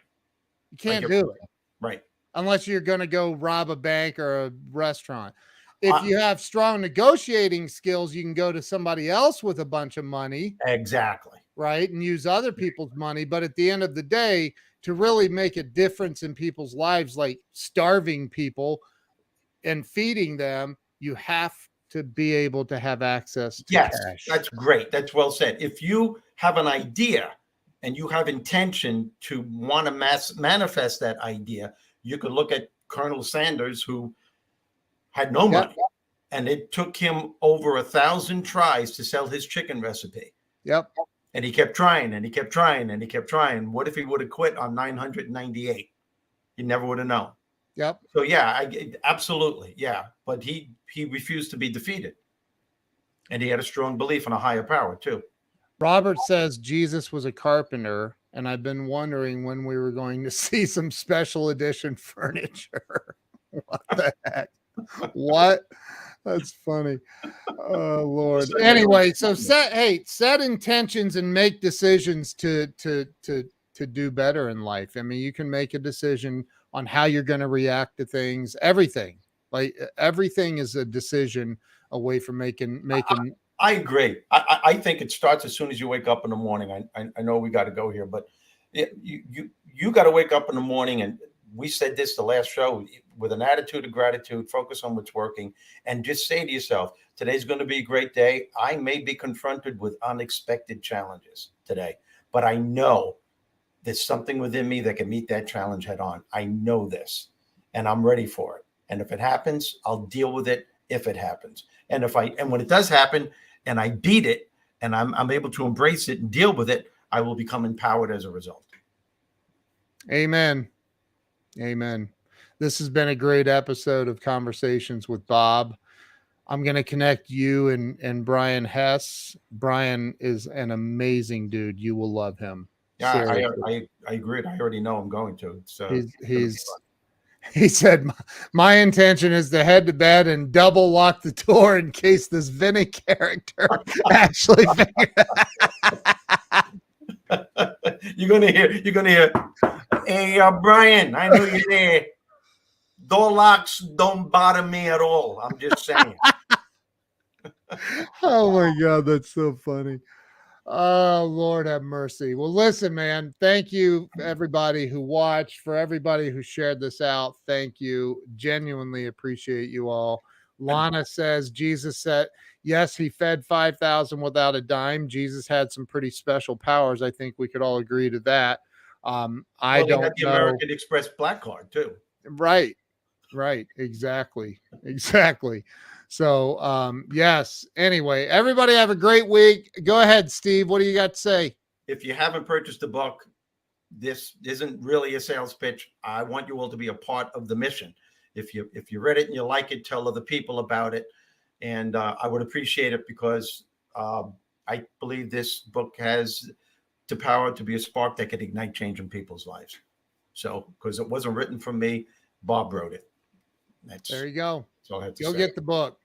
You can't do it Right. unless you're going to go rob a bank or a restaurant. If you have strong negotiating skills, you can go to somebody else with a bunch of money, Exactly. right? And use other people's money. But at the end of the day, to really make a difference in people's lives, like starving people and feeding them, you have to be able to have access to Yes, cash. that's great. That's well said. If you have an idea and you have intention to want to manifest that idea, you could look at Colonel Sanders, who had no money, and it took him over 1,000 tries to sell his chicken recipe. Yep. And he kept trying, and he kept trying, and he kept trying. What if he would have quit on 998? He never would have known. Yep. So yeah, absolutely, yeah. But he refused to be defeated, and he had a strong belief in a higher power too. Robert says Jesus was a carpenter, and I've been wondering when we were going to see some special edition furniture. What the heck? What? That's funny. Oh Lord. Anyway, so set intentions and make decisions to do better in life. I mean, you can make a decision on how you're going to react to things. Everything is a decision away from making. I agree. I think it starts as soon as you wake up in the morning. I know we got to go here, but you got to wake up in the morning, and we said this the last show, with an attitude of gratitude, focus on what's working, and just say to yourself, today's going to be a great day. I may be confronted with unexpected challenges today, but I know there's something within me that can meet that challenge head on. I know this, and I'm ready for it. And if it happens, I'll deal with it if it happens. And when it does happen and I beat it and I'm able to embrace it and deal with it, I will become empowered as a result. Amen. Amen. This has been a great episode of Conversations with Bob. I'm going to connect you and Brian Hess. Brian is an amazing dude. You will love him. Yeah, I agree. I already know I'm going to. So he said, my intention is to head to bed and double lock the door in case this Vinny character actually You're gonna hear, hey, Brian, I know you're there. Door locks don't bother me at all. I'm just saying. Oh my God, that's so funny. Oh, Lord have mercy. Well, listen, man, thank you everybody who watched, for everybody who shared this out. Thank you. Genuinely appreciate you all. Lana says, Jesus said, yes, he fed 5,000 without a dime. Jesus had some pretty special powers. I think we could all agree to that. I don't had the know. American Express Black Card too. Right. Exactly. So, yes. Anyway, everybody have a great week. Go ahead, Steve. What do you got to say? If you haven't purchased the book, this isn't really a sales pitch. I want you all to be a part of the mission. If you read it and you like it, tell other people about it. And I would appreciate it, because I believe this book has the power to be a spark that could ignite change in people's lives. So, because it wasn't written from me, Bob wrote it. There you go. That's all I have to say. Get the book.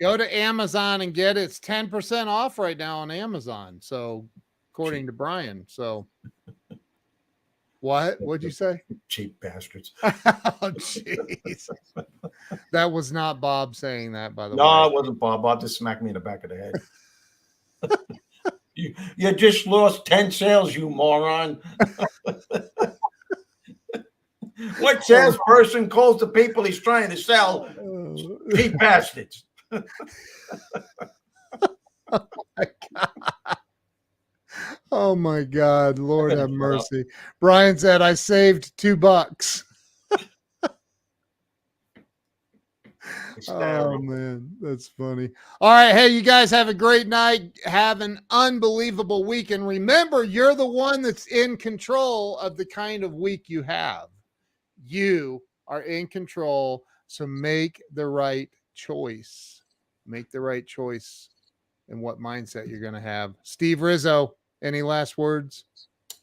Go to Amazon and get it. It's 10% off right now on Amazon. So, according to Brian. So, what'd you say? Cheap bastards. Oh, jeez. That was not Bob saying that, by the way. No, it wasn't Bob. Bob just smacked me in the back of the head. You just lost 10 sales, you moron. What salesperson calls the people he's trying to sell cheap bastards? Oh my God, Lord have mercy. Brian said, I saved $2. Oh man, that's funny. All right. Hey, you guys have a great night. Have an unbelievable week. And remember, you're the one that's in control of the kind of week you have. You are in control. So make the right choice. Make the right choice in what mindset you're going to have. Steve Rizzo, any last words?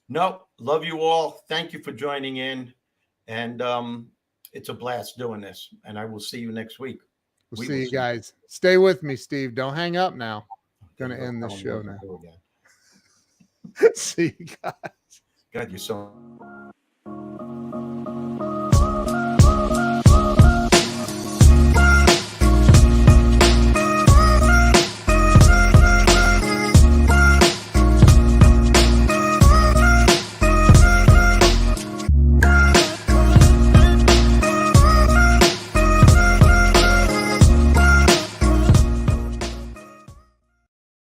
Nope. Love you all. Thank you for joining in. And it's a blast doing this. And I will see you next week. We'll see you guys. Stay with me, Steve. Don't hang up now. Going to end the show now. See you guys. God, you're so